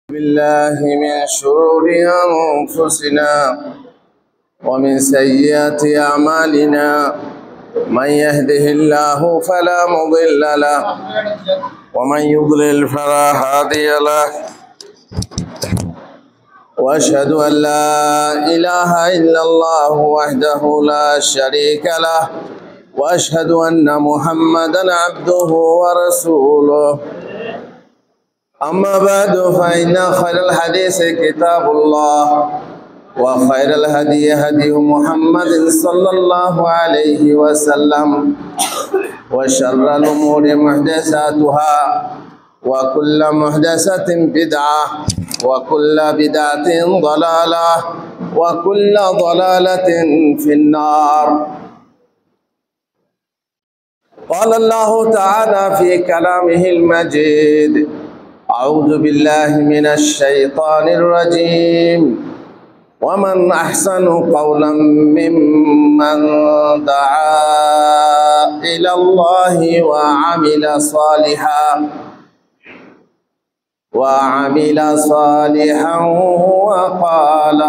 بالله من شرور أنفسنا ومن سيئات أعمالنا من يهده الله فلا مضل له ومن يضلل فلا هادي له وأشهد أن لا إله إلا الله وحده لا شريك له وأشهد أن محمدا عبده ورسوله أما بعد فإن خير الحديث كتاب الله وخير الهدي هدي محمد صلى الله عليه وسلم وشر الأمور محدثاتها وكل محدثة بدعة وكل بدعة ضلالة وكل ضلالة في النار. قال الله تعالى في كلامه المجيد: أعوذ بالله من الشيطان الرجيم ومن أحسن قولا ممن دعا إلى الله وعمل صالحا وقال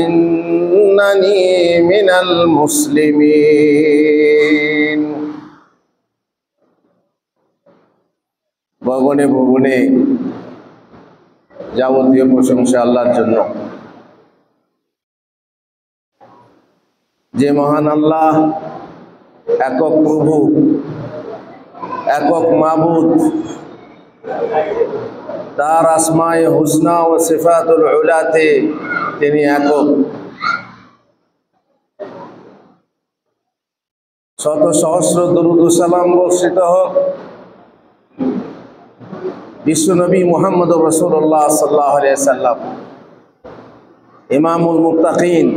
إنني من المسلمين. ভগবানে ভগবানে যাবতীয় প্রশংসা আল্লাহর জন্য, যে মহান আল্লাহ একক প্রভু, একক মাবুদ, তার আসমায়ে হুসনা ও সিফাতুল উলাতে তিনি একক। শত সহস্র দরুদ ও সালাম বর্ষিত হোক বিশ্বনবী মুহাম্মদ রাসূলুল্লাহ সাল্লাল্লাহু আলাইহি ওয়াসাল্লাম, ইমামুল মুত্তাকিন,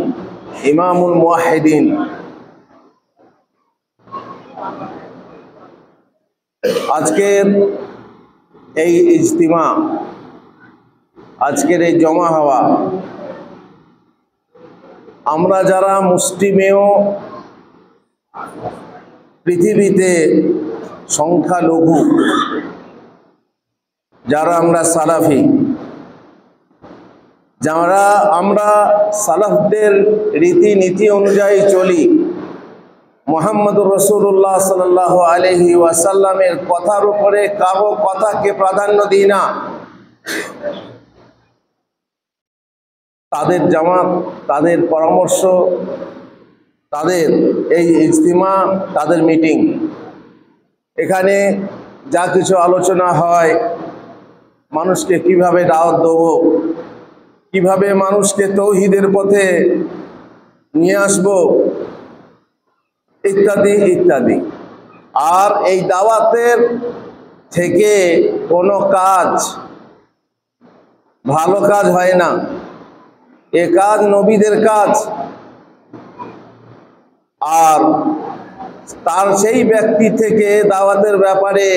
ইমামুল মুওয়াহহিদিন। আজকের এই ইজতিমা, আজকের এই জমা হওয়া, আমরা যারা মুসলিমেও পৃথিবীতে সংখ্যালঘু, যারা আমরা সালাফি, যারা আমরা সালাফদের রীতিনীতি অনুযায়ী চলি, মুহাম্মদুর রাসূলুল্লাহ সাল্লাল্লাহু আলাইহি ওয়াসাল্লামের কথার উপরে কারো কথাকে প্রাধান্য দিই না, তাদের জামাত, তাদের পরামর্শ, তাদের এই ইজতিমা, তাদের মিটিং, এখানে যা কিছু আলোচনা হয়, মানুষকে কিভাবে দাওয়াত দেব, কিভাবে মানুষকে তৌহিদের পথে নিয়ে আসব, ইত্যাদি ইত্যাদি। আর এই দাওয়াতের থেকে কোনো কাজ, ভালো কাজ হয় না। এ কাজ নবীদের কাজ, আর তার সেই ব্যক্তি থেকে দাওয়াতের ব্যাপারে,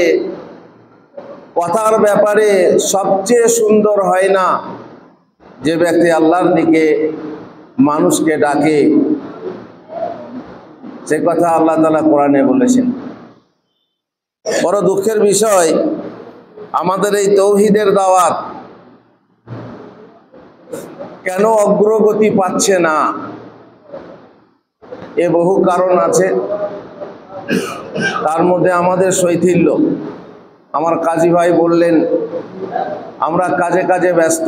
কথার ব্যাপারে সবচেয়ে সুন্দর হয় না যে ব্যক্তি আল্লাহর দিকে মানুষকে ডাকে। সে কথা আল্লাহ তাআলা কোরআনে বলেছেন। বড় দুঃখের বিষয়, আমাদের এই তৌহিদের দাওয়াত কেন অগ্রগতি পাচ্ছে না? এ বহু কারণ আছে, তার মধ্যে আমাদের শৈথিল্য। আমার কাজী ভাই বললেন, আমরা কাজে কাজে ব্যস্ত।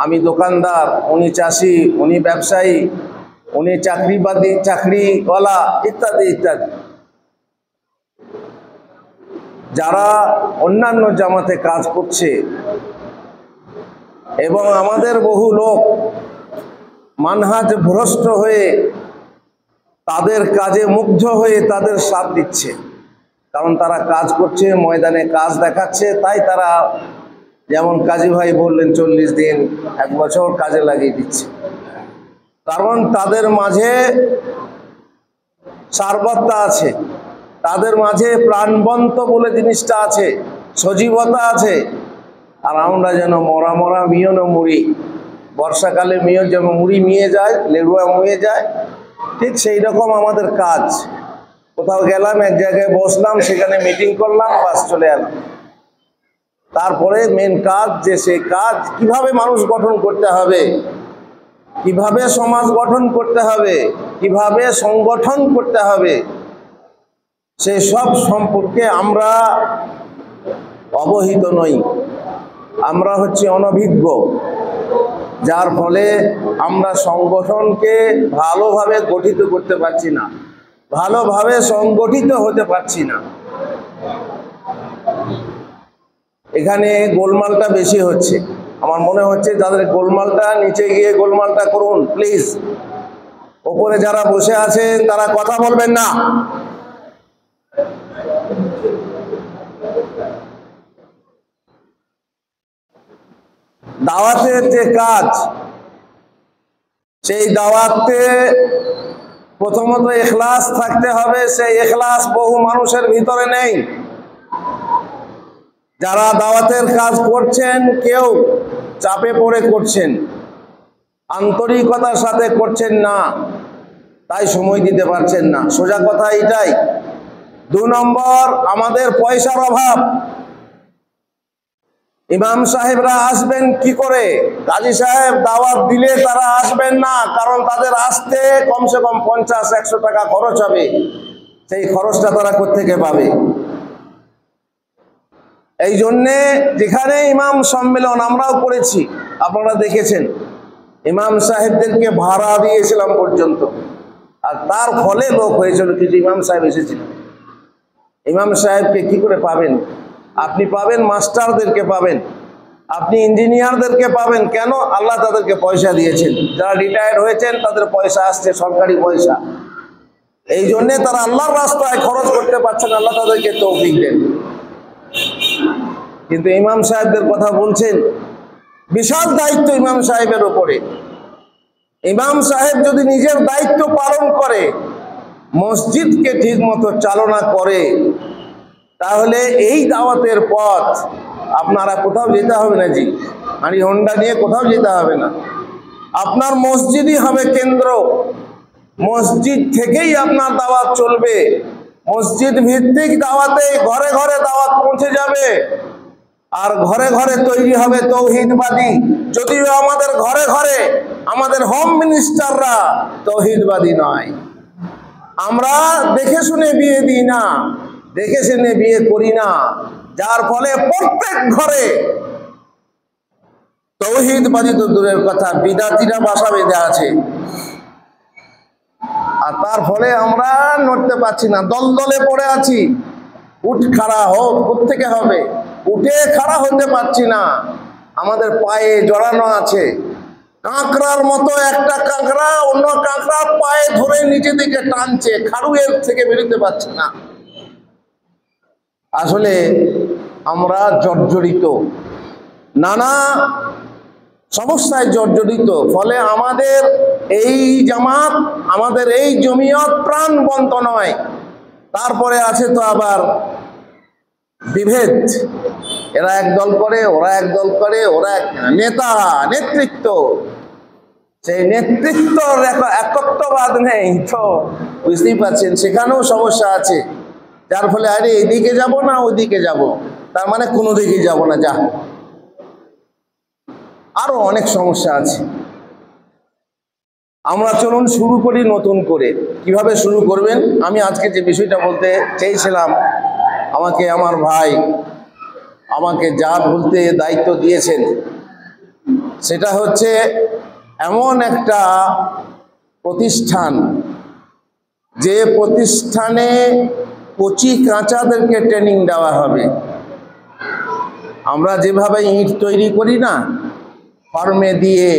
আমি দোকানদার, উনি চাষি, উনি ব্যবসায়ী, উনি চাকরিবাদী, চাকরিওয়ালা, ইত্যাদি ইত্যাদি। যারা অন্যান্য জামাতে কাজ করছে, এবং আমাদের বহু লোক মানহাজ ভ্রষ্ট হয়ে তাদের কাজে মুগ্ধ হয়ে তাদের সাথ দিচ্ছে, কারণ তারা কাজ করছে, ময়দানে কাজ দেখাচ্ছে, তাই তারা, যেমন কাজী ভাই বললেন, 40 দিন 1 বছর কাজে লাগিয়ে দিচ্ছে। কারণ তাদের মাঝে সারবত্তা আছে, তাদের মাঝে প্রাণবন্ত বলে জিনিসটা আছে, সজীবতা আছে। আর আমরা যেন মরা মরা মিয়নো মুড়ি, বর্ষাকালে মিয়ো যেমন মুড়ি মিয়ে যায়, লেরুয়া মুয়ে যায়, ঠিক সেই রকম আমাদের কাজ। কোথাও গেলাম, এক জায়গায় বসলাম, সেখানে মিটিং করলাম, বাস চলে এলাম। তারপরে মেন কাজ যে সে কাজ কিভাবে মানুষ গঠন করতে হবে, কিভাবে সমাজ গঠন করতে হবে, কিভাবে সংগঠন করতে হবে, সে সব সম্পর্কে আমরা অবহিত নই। আমরা হচ্ছে অনভিজ্ঞ, যার ফলে আমরা সংগঠনকে ভালোভাবে গঠিত করতে পারছি না, ভালোভাবে সংগঠিত হতে পারছি না। এখানে গোলমালটা বেশি হচ্ছে। আমার মনে হচ্ছে যাদের গোলমালটা, নিচে গিয়ে গোলমালটা করুন প্লিজ। ওপরে যারা বসে আছেন তারা কথা বলবেন না। দাওয়াতের যে কাজ, সেই দাওয়াতে প্রথমত ইখলাস থাকতে হবে। সেই ইখলাস বহু মানুষের ভিতরে নেই। যারা দাওয়াতের কাজ করছেন কেউ চাপে পড়ে করছেন, আন্তরিকতার সাথে করছেন না, তাই সময় দিতে পারছেন না। সোজা কথা এটাই। 2 নম্বর, আমাদের পয়সার অভাব। ইমাম সাহেবরা আসবেন কি করে? কাজী সাহেব দাওয়াত দিলে তারা আসবেন না, কারণ তাদের আসতে কমসে কম 50-100 টাকা খরচ হবে। সেই খরচটা তারা কোত্থেকে পাবে? এই জন্যে যেখানে ইমাম সম্মেলন আমরাও করেছি, আপনারা দেখেছেন, ইমাম সাহেবদেরকে ভাড়া দিয়েছিলাম পর্যন্ত, আর তার ফলে লোক হয়েছিল। কিছু ইমাম সাহেব এসেছিল। ইমাম সাহেবকে কি করে পাবেন? আপনি পাবেন মাস্টারদেরকে পাবেন, আপনি ইঞ্জিনিয়ারদেরকে পাবেন। কেন? আল্লাহ তাদেরকে পয়সা দিয়েছেন। যারা রিটায়ার্ড হয়েছেন তাদের পয়সা আসছে, সরকারি পয়সা। এই জন্যে তারা আল্লাহর রাস্তায় খরচ করতে পারছেন, আল্লাহ তাদেরকে তৌফিক দেন। কিন্তু ইমাম সাহেবদের কথা বলছেন, বিশাল দায়িত্ব ইমাম সাহেবের উপরে। ইমাম সাহেব যদি নিজের দায়িত্ব পালন করে, মসজিদকে ঠিক মতো চালনা করে, তাহলে এই দাওয়াতের পথ আপনারা কোথাও যেতে হবে না। জি, গাড়ি হোন্ডা নিয়ে কোথাও যেতে হবে না। আপনার মসজিদই হবে কেন্দ্র। মসজিদ থেকেই আপনার দাওয়াত চলবে। মসজিদ ভিত্তিক দাওয়াতে ঘরে ঘরে দাওয়াত পৌঁছে যাবে, আর ঘরে ঘরে তৈরি হবে তৌহিদবাদী। যদিও আমাদের ঘরে ঘরে আমাদের হোম মিনিস্টাররা তৌহিদবাদী নয়। আমরা দেখে শুনে বিয়ে দিই না, দেখে শুনে বিয়ে করি না, যার ফলে প্রত্যেক ঘরে তৌহিদবাদী তো দূরের কথা, বিদাতিরা বাসা বেঁধে আছে। আর তার ফলে আমরা নড়তে পারছি না, দলদলে পড়ে আছি। উঠ খাড়া হোক, কোত্থেকে হবে? উঠে খাড়া হতে পারছি না, আমাদের পায়ে জড়ানো আছে। কাঁকড়ার মতো একটা কাঁকড়া অন্য কাঁকড়া পায়ে ধরে নিচে দিকে টানছে, খাড়ুয়ের থেকে বেরোতে পারছে না। আসলে আমরা জর্জরিত, নানা সমস্যায় জর্জরিত। ফলে আমাদের এই জামাত, আমাদের এই জমিয়ত প্রাণবন্ত নয়। তারপরে আছে তো আবার বিভেদ। এরা এক দল করে, ওরা এক দল করে, ওরা নেতা নেতৃত্ব, সেই নেতৃত্বর একত্ববাদ নেই তো বুঝতেই পারছেন, সেখানেও সমস্যা আছে। যার ফলে আরে এদিকে যাব না ওইদিকে যাব, তার মানে কোনো দিকে যাব না, যা। আরো অনেক সমস্যা আছে। আমরা চলুন শুরু করি নতুন করে। কিভাবে শুরু করবেন? আমি আজকে যে বিষয়টা বলতে চেয়েছিলাম, আমাকে আমার ভাই আমাকে যা বলতে দায়িত্ব দিয়েছেন, সেটা হচ্ছে এমন একটা প্রতিষ্ঠান, যে প্রতিষ্ঠানে কচি কাঁচাদেরকে ট্রেনিং দেওয়া হবে। আমরা যেভাবে ইট তৈরি করি না, ফর্মে দিয়ে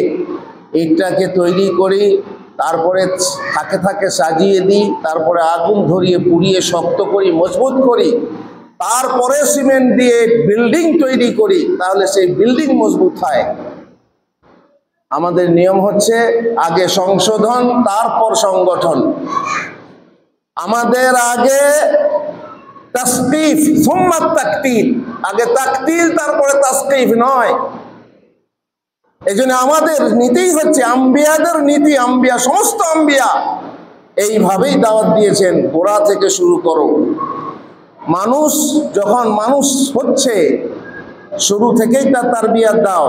ইটটাকে তৈরি করি, তারপরে থাকে থাকে সাজিয়ে দিই, তারপরে আগুন ধরিয়ে পুড়িয়ে শক্ত করি, মজবুত করি, তারপরে সিমেন্ট দিয়ে বিল্ডিং তৈরি করি, তাহলে সেই বিল্ডিং মজবুত হয়। আমাদের নিয়ম হচ্ছে আগে সংশোধন, তারপর সংগঠন। আমাদের আগে তাসকিফ সুম্মা তাকতিল, আগে তাকতিল তারপরে তাসকিফ নয়। এজন্য আমাদের নীতিই হচ্ছে আম্বিয়াদের নীতি। আম্বিয়া, সমস্ত আম্বিয়া এইভাবেই দাওয়াত দিয়েছেন, গোড়া থেকে শুরু করো। মানুষ যখন মানুষ হচ্ছে শুরু থেকেই তার তারবিয়াত দাও,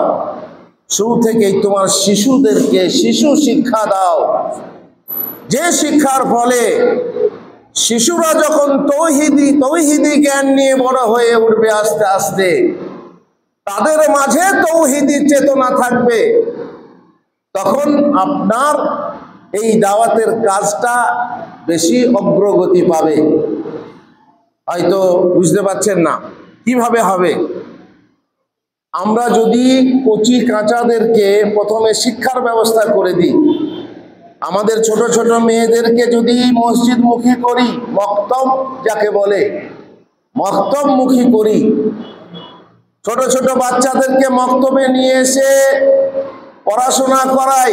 শুরু থেকেই তোমার শিশুদেরকে শিশু শিক্ষা দাও, যে শিক্ষার ফলে শিশুরা যখন তৌহিদি জ্ঞান নিয়ে বড় হয়ে উঠবে, আস্তে আস্তে তাদের মাঝে তৌহিদি চেতনা থাকবে, তখন আপনার এই দাওয়াতের কাজটা বেশি অগ্রগতি পাবে। হয়তো বুঝতে পারছেন না কিভাবে হবে। আমরা যদি কচি কাঁচাদেরকে প্রথমে শিক্ষার ব্যবস্থা করে দিই, আমাদের ছোট ছোট মেয়েদেরকে যদি মসজিদমুখী করি, মক্তব যাকে বলে মক্তবমুখী করি, ছোট ছোট বাচ্চাদেরকে মক্তবে নিয়ে এসে পড়াশোনা করাই,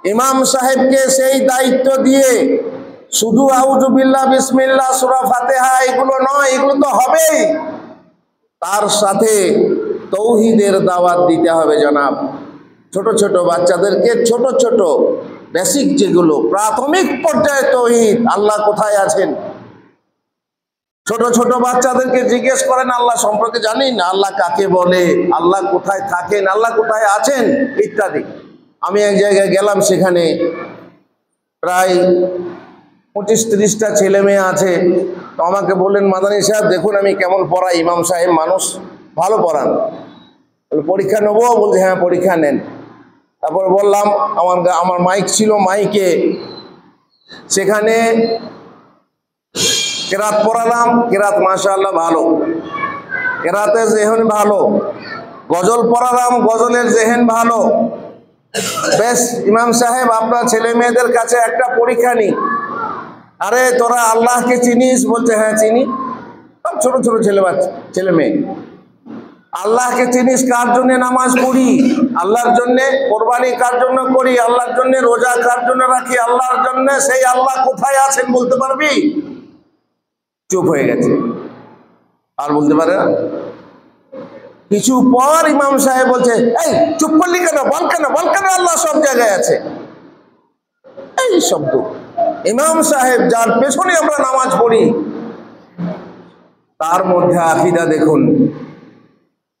ইমাম সাহেবকে সেই দায়িত্ব দিয়ে শুধু আউযু বিল্লাহ বিসমিল্লাহ সূরা ফাতিহা এগুলো নয়, এগুলো তো হবেই, তার সাথে তৌহিদের দাওয়াত দিতে হবে জনাব। ছোট ছোট বাচ্চাদেরকে ছোট ছোট বেসিক যেগুলো প্রাথমিক পর্যায়ে তৌহিদ, আল্লাহ কোথায় আছেন, ছোট ছোট বাচ্চাদেরকে জিজ্ঞেস করেন আল্লাহ সম্পর্কে জানেন, আল্লাহ কাকে বলে, আল্লাহ কোথায় থাকেন, আল্লাহ কোথায় আছেন ইত্যাদি। আমি এক জায়গায় গেলাম, সেখানে প্রায় 25-30টা ছেলে মেয়ে আছে। তো আমাকে বললেন, মাদানী সাহেব দেখুন আমি কেমন পড়াই, ইমাম সাহেব মানুষ ভালো পড়ান, পরীক্ষা নেবো? বলছে হ্যাঁ পরীক্ষা নেন। তারপর বললাম, আমার মাইক ছিল, মাইকে সেখানে কেরাত পড়ালাম, কেরাত মাশাআল্লাহ ভালো, কেরাতের জেহেন ভালো। গজল পড়ালাম, গজলের জেহেন ভালো। বেশ ইমাম সাহেব আপনার ছেলে মেয়েদের কাছে একটা পরীক্ষা নি। আরে তোরা আল্লাহকে চিনিস? বলছে হ্যাঁ চিনি। সব ছোট ছোট ছেলে মেয়ে। আল্লাহকে চিনিস? কার জন্য নামাজ পড়ি? আল্লাহর জন্য। কোরবানি কার জন্য করি? আল্লাহর জন্য। রোজা কার জন্য রাখি? আল্লাহর জন্য। সেই আল্লাহ কোথায় আছেন বলতে পারবি? চুপ হয়ে গেছে, আর বলতে পারে না। কিছু পর ইমাম সাহেব বলছে, এই চুপ করলি কেন? বল কেন, বল কেন আল্লাহ সব জায়গায় আছে। এই শব্দ ইমাম সাহেব যার পেছনে আমরা নামাজ পড়ি, তার মধ্যে আকীদা দেখুন।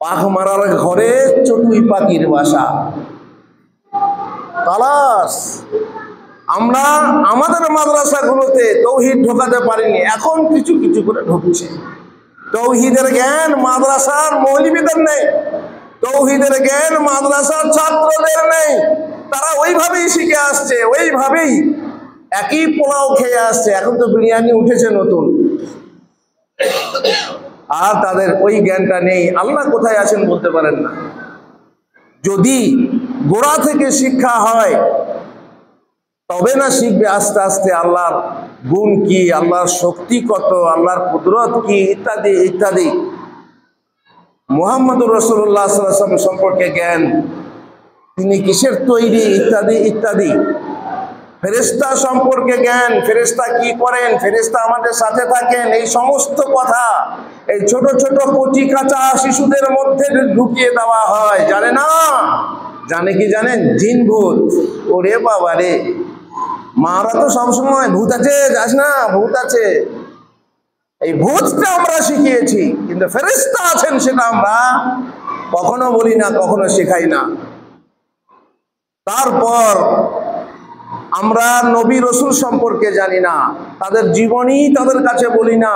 পাখ মারার ঘরে চটুই পাখির বাসা। তালাশ আমরা আমাদের মাদ্রাসাগুলোতে তৌহিদ ঢোকাতে পারিনি, এখন কিছু কিছু করে ঢুকছে। তৌহিদের জ্ঞান মাদ্রাসার মৌলবীদের নেই, তৌহিদের জ্ঞান মাদ্রাসার ছাত্রদের নেই। তারা ওইভাবেই শিখে আসছে, ওইভাবেই একই পোলাও খেয়ে আসছে। এখন তো বিরিয়ানি উঠেছে নতুন, আর তাদের ওই জ্ঞানটা নেই। আল্লাহ কোথায় আছেন বলতে পারেন না। যদি গোড়া থেকে শিক্ষা হয় তবে না শিখবে আস্তে আস্তে আল্লাহর গুণ কি, আল্লাহর শক্তি কত, আল্লাহর কুদরত কি ইত্যাদি ইত্যাদি। মুহাম্মদুর রাসূলুল্লাহ সাল্লাল্লাহু আলাইহি ওয়াসাল্লাম সম্পর্কে জ্ঞান, তিনি কিসের তৈরি ইত্যাদি ইত্যাদি। ফেরেশতা সম্পর্কে জ্ঞান, ফেরেশতা কি করেন, ফেরেশতা আমাদের সাথে থাকেন, এই সমস্ত কথা এই ছোট ছোট কচি কাঁচা শিশুদের মধ্যে ঢুকিয়ে দেওয়া হয়। জানে না? জানে কি জানেন? জিন ভূত। ওরে বাবা রে, মারা তো সবসময় ভূত আছে, যাস না ভূত আছে। এই ভূতটা আমরা শিখিয়েছি, কিন্তু ফেরেশতা আছেন সেটা আমরা কখনো বলি না, কখনো শেখাই না। তারপর আমরা নবী রসুল সম্পর্কে জানি না, তাদের জীবনী তাদের কাছে বলি না।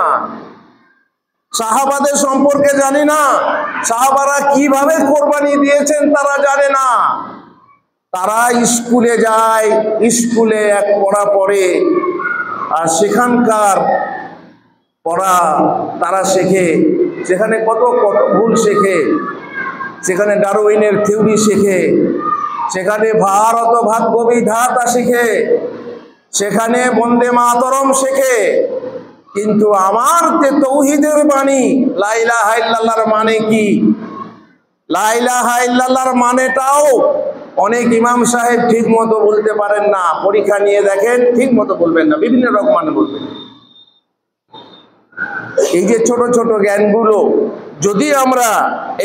সাহাবাদের সম্পর্কে জানি না, সাহাবারা কিভাবে কোরবানি দিয়েছেন তারা জানে না। তারা স্কুলে যায়, স্কুলে এক পড়া পড়ে, আর সেখানকার পড়া তারা শেখে, সেখানে কত কত ভুল শেখে, সেখানে ডারউইনের থিওরি শেখে, সেখানে ভারত ভাগ্য বিধাতা শেখে, সেখানে বন্দে মাতরম শেখে। কিন্তু আমার যে তৌহিদের বাণী, লা ইলাহা ইল্লাল্লাহর মানে কি, লা ইলাহা ইল্লাল্লাহর মানেটাও অনেক ইমাম সাহেব ঠিক মতো বলতে পারেন না। পরীক্ষা নিয়ে দেখেন, ঠিক মতো বলবেন না, বিভিন্ন রকম মানে বলবেন। এই যে ছোট ছোট জ্ঞানগুলো যদি আমরা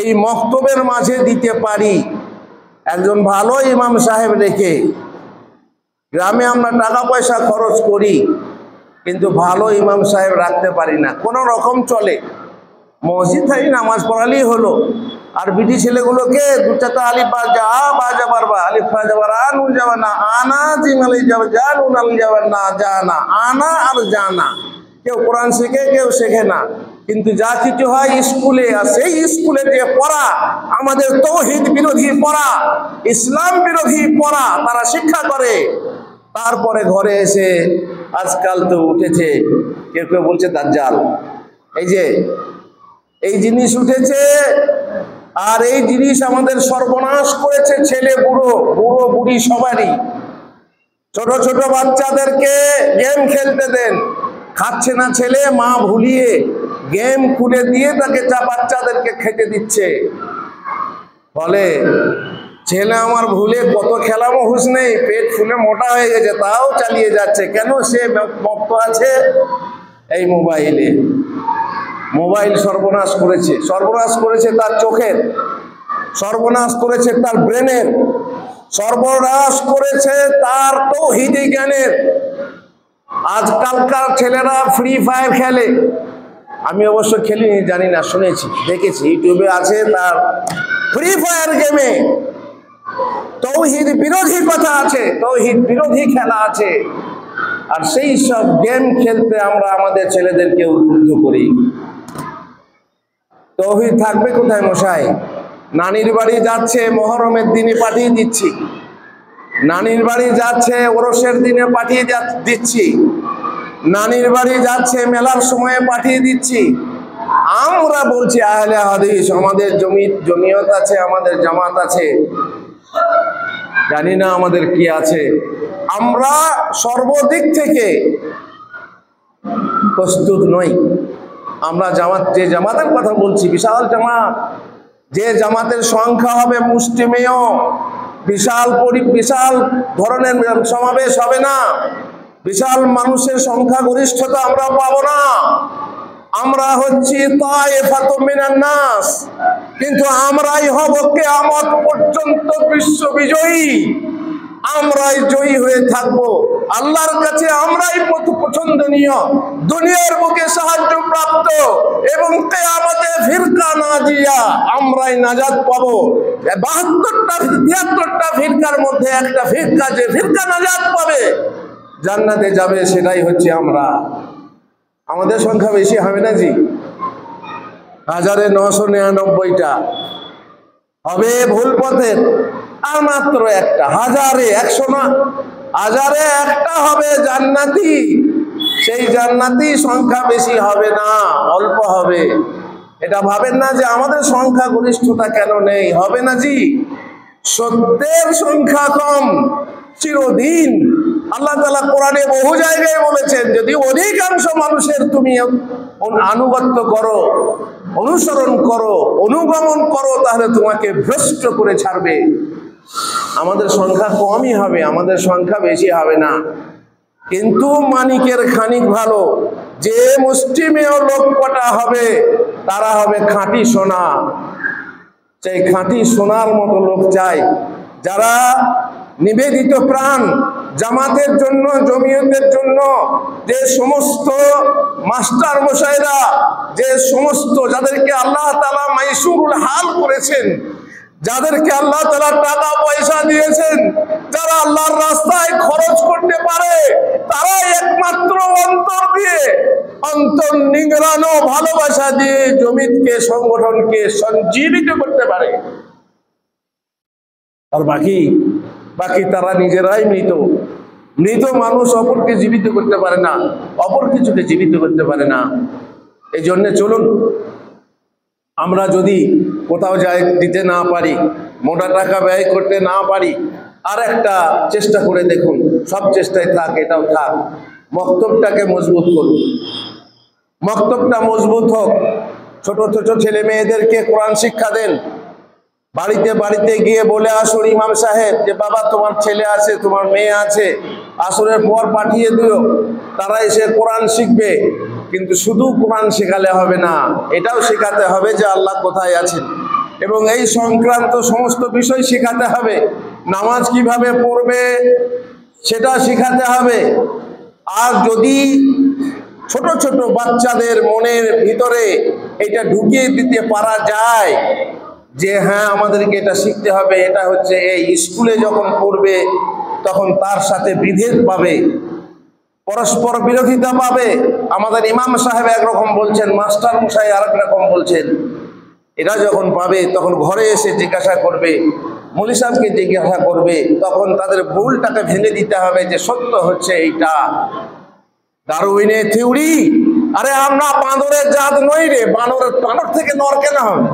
এই মক্তবের মাঝে দিতে পারি, একজন ভালো ইমাম সাহেব রেখে, গ্রামে আমরা টাকা পয়সা খরচ করি কিন্তু ভালো ইমাম সাহেব রাখতে পারি না, কোনো রকম চলে। মসজিদ থেকে নামাজ পড়ালেই হলো। আর বিটি ছেলেগুলোকে দু চারটা আলিফ বা যা বা যাবার বা আলিফ বা যাবার নুন যাবার না, আনা জিঙ্গালি যাবার যা নুন আলি যাবার না, জানা, আনা আর জানা। কেউ কোরআন শেখে, কেউ শেখে না, কিন্তু যা কিছু হয় স্কুলে, আর সেই স্কুলে যে পড়া আমাদের তৌহিদ বিরোধী পড়া, ইসলাম বিরোধী পড়া তারা শিক্ষা করে। তারপরে ঘরে এসে আজকাল তো উঠেছে, কেউ কেউ বলছে দাজ্জাল, এই যে এই জিনিস উঠেছে, আর এই জিনিস আমাদের সর্বনাশ করেছে ছেলে বুড়ো, বুড়ো বুড়ি সবারই। ছোট ছোট বাচ্চাদেরকে গেম খেলতে দেন, খাচ্ছে না ছেলে, মা ভুলিয়ে গেম খুলে দিয়ে তাকে বাচ্চাদেরকে খেতে দিচ্ছে। ফলে ছেলে আমার ভুলে কত খেলামো হুঁশ নেই, পেট ফুলে মোটা হয়ে গেছে, তাও চালিয়ে যাচ্ছে। কেন? সে মত্ত আছে এই মোবাইলে। মোবাইল সর্বনাশ করেছে, সর্বনাশ করেছে তার চোখের, সর্বনাশ করেছে তার ব্রেনের, সর্বনাশ করেছে তার তৌহিদি জ্ঞানের। আজকালকার ছেলেরা ফ্রি ফায়ার খেলে, আমি অবশ্য খেলিনি, জানি না, শুনেছি, দেখেছি, ইউটিউবে আছে তার ফ্রি ফায়ার গেমে তৌহিদ বিরোধী কথা আছে, তৌহিদ বিরোধী খেলা আছে। আর সেই সব গেম খেলতে আমরা আমাদের ছেলেদেরকে উদ্বুদ্ধ করি। তৌহিদ থাকবে কোথায় মশাই? নানির বাড়ি যাচ্ছে, মহরমের দিনে পাঠিয়ে দিচ্ছি, নানির বাড়ি যাচ্ছে ওরসের দিনে পাঠিয়ে দিচ্ছি, নানির বাড়ি যাচ্ছে মেলার সময়ে পাঠিয়ে দিচ্ছি। আমরা বলছি আহলে হাদিস, আমাদের জমিয়ত আছে, আমাদের জামাত আছে, জানি না আমাদের কি আছে। আমরা সর্বদিক থেকে প্রস্তুত নই। আমরা যে জামাতের কথা বলছি, বিশাল জামাত, যে জামাতের সংখ্যা হবে মুষ্টিমেয়, বিশাল ধরনের সমাবেশ হবে না, বিশাল মানুষের সংখ্যাগরিষ্ঠতা আমরা পাবো না। আমরা হচ্ছি তায়েফাতুম মিনান নাস, কিন্তু আমরাই হব কিয়ামত পর্যন্ত বিশ্ব বিজয়ী। আমরাই জয়ী হয়ে থাকবো, আল্লাহর কাছে আমরাই পছন্দনীয়, দুনিয়ার বুকে সাহায্য প্রাপ্ত, এবং কিয়ামতে ফিরকা নাজিয়া, আমরাই নাজাত পাবো। 73টা ফিরকার মধ্যে একটা ফিরকা, যে ফিরকা নাজাত পাবে, জান্নাতে যাবে, সেটাই হচ্ছে আমরা। আমাদের সংখ্যা বেশি হবে না জি, 1999টা হবে ভুল পথের, আর মাত্র একটা, 100 না, 1,একটা হবে জান্নাতি। সেই জান্নাতি সংখ্যা বেশি হবে না, অল্প হবে। এটা ভাবেন না যে আমাদের সংখ্যা গরিষ্ঠতা কেন নেই, হবে না জি। সত্যের সংখ্যা কম চিরদিন। আল্লাহ তাআলা কোরআনে বহু জায়গায় বলেছেন, যদি অধিকাংশ মানুষের তুমি আনুগত্য করো, অনুসরণ করো, অনুগমন করো, তাহলে তোমাকে ভ্রষ্ট করে ছাড়বে। আমাদের সংখ্যা কমই হবে, আমাদের সংখ্যা বেশি হবে না। কিন্তু মানিকের খানিক ভালো, যে মুষ্টিমেয় লোক কটা হবে তারা হবে খাঁটি সোনা। সেই খাঁটি সোনার মতো লোক চাই, যারা নিবেদিত প্রাণ জামাতের জন্য, জমিয়তের জন্য। যে সমস্ত মাস্টার মশাইরা, যে সমস্ত যাদেরকে আল্লাহ তাআলা মাইসুরুল হাল করেছেন, যাদেরকে আল্লাহ তাআলা টাকা পয়সা দিয়েছেন, যারা আল্লাহর রাস্তায় খরচ করতে পারে, তারাই একমাত্র অন্তর দিয়ে, অন্তর নিংড়ানো ভালোবাসা দিয়ে জমিতকে, সংগঠনকে সঞ্জীবিত করতে পারে। আর বাকি তারা নিজেরাই মৃত মানুষ, অপরকে জীবিত করতে পারে না, অপর কিছুকে জীবিত করতে পারে না। এই জন্য চলুন, আমরা যদি কোথাও দিতে না পারি, মোটা টাকা ব্যয় করতে না পারি, আর একটা চেষ্টা করে দেখুন। সব চেষ্টায় থাক, এটাও থাক, মক্তবটাকে মজবুত করুন, মক্তবটা মজবুত হোক। ছোট ছোট ছেলে মেয়েদেরকে কোরআন শিক্ষা দেন, বাড়িতে বাড়িতে গিয়ে বলে আসুন ইমাম সাহেব যে বাবা তোমার ছেলে আছে, তোমার মেয়ে আছে, আসরের পর পাঠিয়ে দিও, তারা এসে কোরআন শিখবে। কিন্তু শুধু কোরআন শেখালে হবে না, এটাও শেখাতে হবে যে আল্লাহ কোথায় আছেন, এবং এই সংক্রান্ত সমস্ত বিষয় শেখাতে হবে। নামাজ কিভাবে পড়বে সেটা শেখাতে হবে। আর যদি ছোট ছোট বাচ্চাদের মনের ভিতরে এটা ঢুকিয়ে দিতে পারা যায় যে হ্যাঁ আমাদেরকে এটা শিখতে হবে, এটা হচ্ছে এই স্কুলে যখন পড়বে তখন তার সাথে বিভেদ পাবে, পরস্পর বিরোধিতা পাবে। আমাদের ইমাম সাহেব একরকম বলছেন, মাস্টার মশাই আরেক রকম বলছেন। এরা যখন পাবে তখন ঘরে এসে জিজ্ঞাসা করবে, মৌলী সাহেবকে জিজ্ঞাসা করবে, তখন তাদের ভুলটাকে ভেঙে দিতে হবে যে সত্য হচ্ছে এইটা। ডারউইনের থিওরি, আরে আমরা বানরের জাত নই রে, বানর থেকে নর কেন হবে?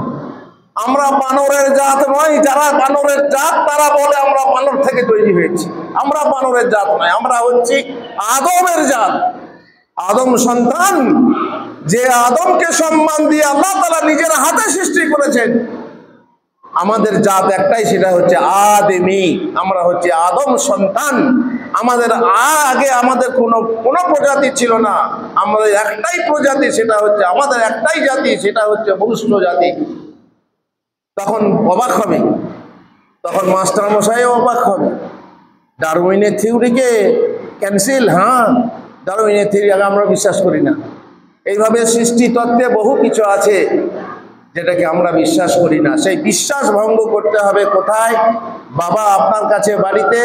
আমরা বানরের জাত নই, যারা বানরের জাত তারা বলে আমরা বানর থেকে তৈরি হয়েছি। আমরা বানরের জাত নয়, আমরা হচ্ছি আদমের জাত, আদম সন্তান। যে আদমকে সম্মান দিয়ে আল্লাহ তাআলা নিজের হাতে সৃষ্টি করেছেন। আমাদের জাত একটাই, সেটা হচ্ছে আদমি, আমরা হচ্ছে আদম সন্তান। আমাদের আগে আমাদের কোনো প্রজাতি ছিল না, আমাদের একটাই প্রজাতি, সেটা হচ্ছে আমাদের একটাই জাতি, সেটা হচ্ছে মনুষ্য জাতি। তখন অবাক হবে, তখন মাস্টার মশাইও অবাক হবে। ডারউইনের থিওরিকে ক্যান্সেল, হ্যাঁ ডারউইনের থিওরি আগে আমরা বিশ্বাস করি না। এইভাবে সৃষ্টি তত্ত্বে বহু কিছু আছে যেটাকে আমরা বিশ্বাস করি না। সেই বিশ্বাস ভঙ্গ করতে হবে কোথায়? বাবা আপনার কাছে বাড়িতে,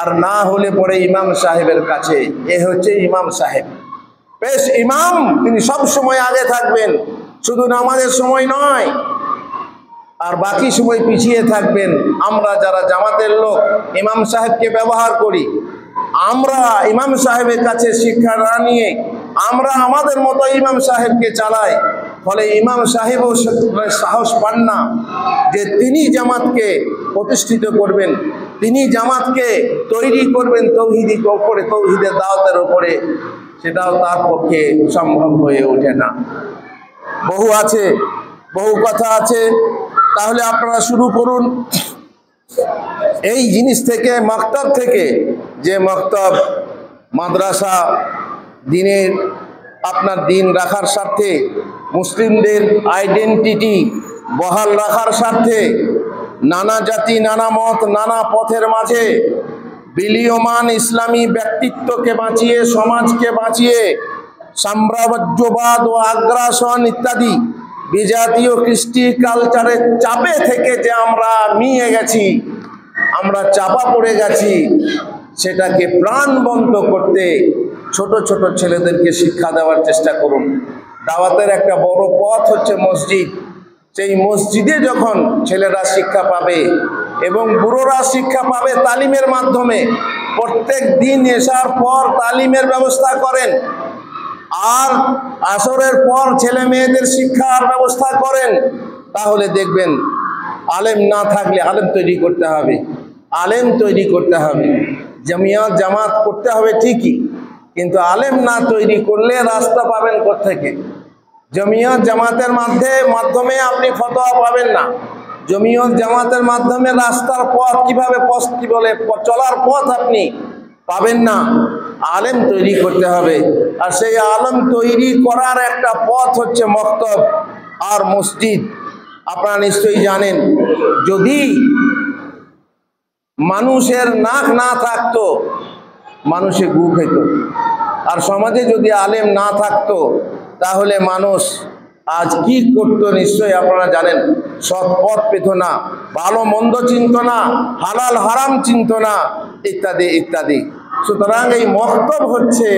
আর না হলে পরে ইমাম সাহেবের কাছে। এ হচ্ছে ইমাম সাহেব, বেশ ইমাম, তিনি সব সময় আগে থাকবেন, শুধু নামাজের সময় নয়, আর বাকি সময় পিছিয়ে থাকবেন। আমরা যারা জামাতের লোক ইমাম সাহেবকে ব্যবহার করি, আমরা ইমাম সাহেবের কাছে শিক্ষা না নিয়ে আমরা আমাদের মতো ইমাম সাহেবকে চালাই, ফলে ইমাম সাহেবও সাহস পান না যে তিনি জামাতকে প্রতিষ্ঠিত করবেন, তিনি জামাতকে তৈরি করবেন তৌহিদের উপরে, তৌহিদের দাওয়াতের উপরে। সেটাও তার পক্ষে সম্ভব হয়ে ওঠে না। বহু আছে, বহু কথা আছে। তাহলে আপনারা শুরু করুন এই জিনিস থেকে, মাকতাব থেকে, যে মাকতাব মাদ্রাসা দিনের আপনার দিন রাখার স্বার্থে, মুসলিমদের আইডেন্টিটি বহাল রাখার স্বার্থে, নানা জাতি নানা মত নানা পথের মাঝে বিলীয়মান ইসলামী ব্যক্তিত্বকে বাঁচিয়ে, সমাজকে বাঁচিয়ে সাম্রাজ্যবাদ ও আগ্রাসন ইত্যাদি বিজাতীয় কৃষ্টি কালচারের চাপে থেকে যে আমরা মিয়ে গেছি, আমরা চাপা পড়ে গেছি, সেটাকে প্রাণবন্ত করতে ছোট ছোট ছেলেদেরকে শিক্ষা দেওয়ার চেষ্টা করুন। দাওয়াতের একটা বড় পথ হচ্ছে মসজিদ। সেই মসজিদে যখন ছেলেরা শিক্ষা পাবে এবং বুড়োরা শিক্ষা পাবে তালিমের মাধ্যমে, প্রত্যেক দিন এশার পর তালিমের ব্যবস্থা করেন, আর আসরের পর ছেলে মেয়েদের শিক্ষার ব্যবস্থা করেন, তাহলে দেখবেন আলেম না থাকলে আলেম তৈরি করতে হবে, আলেম তৈরি করতে হবে। জামিয়াত জামাত করতে হবে ঠিকই, কিন্তু আলেম না তৈরি করলে রাস্তা পাবেন কোত্থেকে? জমিয়ত জামাতের মাধ্যমে আপনি ফতোয়া পাবেন না। জমিয়ত জামাতের মাধ্যমে রাস্তার পথ কিভাবে, কি বলে, চলার পথ আপনি পাবেন না। আলেম তৈরি করতে হবে, আর সেই আলেম তৈরি করার একটা পথ হচ্ছে মক্তব আর মসজিদ। আপনারা নিশ্চয়ই জানেন, যদি মানুষের নাক না থাকতো মানুষে গু খেত, আর সমাজে যদি আলেম না থাকতো তাহলে মানুষ আজ কি করতো নিশ্চয়ই আপনারা জানেন। সৎ পথ পেত না, ভালো মন্দ চিনত না, হালাল হারাম চিনত না, ইত্যাদি ইত্যাদি। সুতরাং এই মক্তব হচ্ছে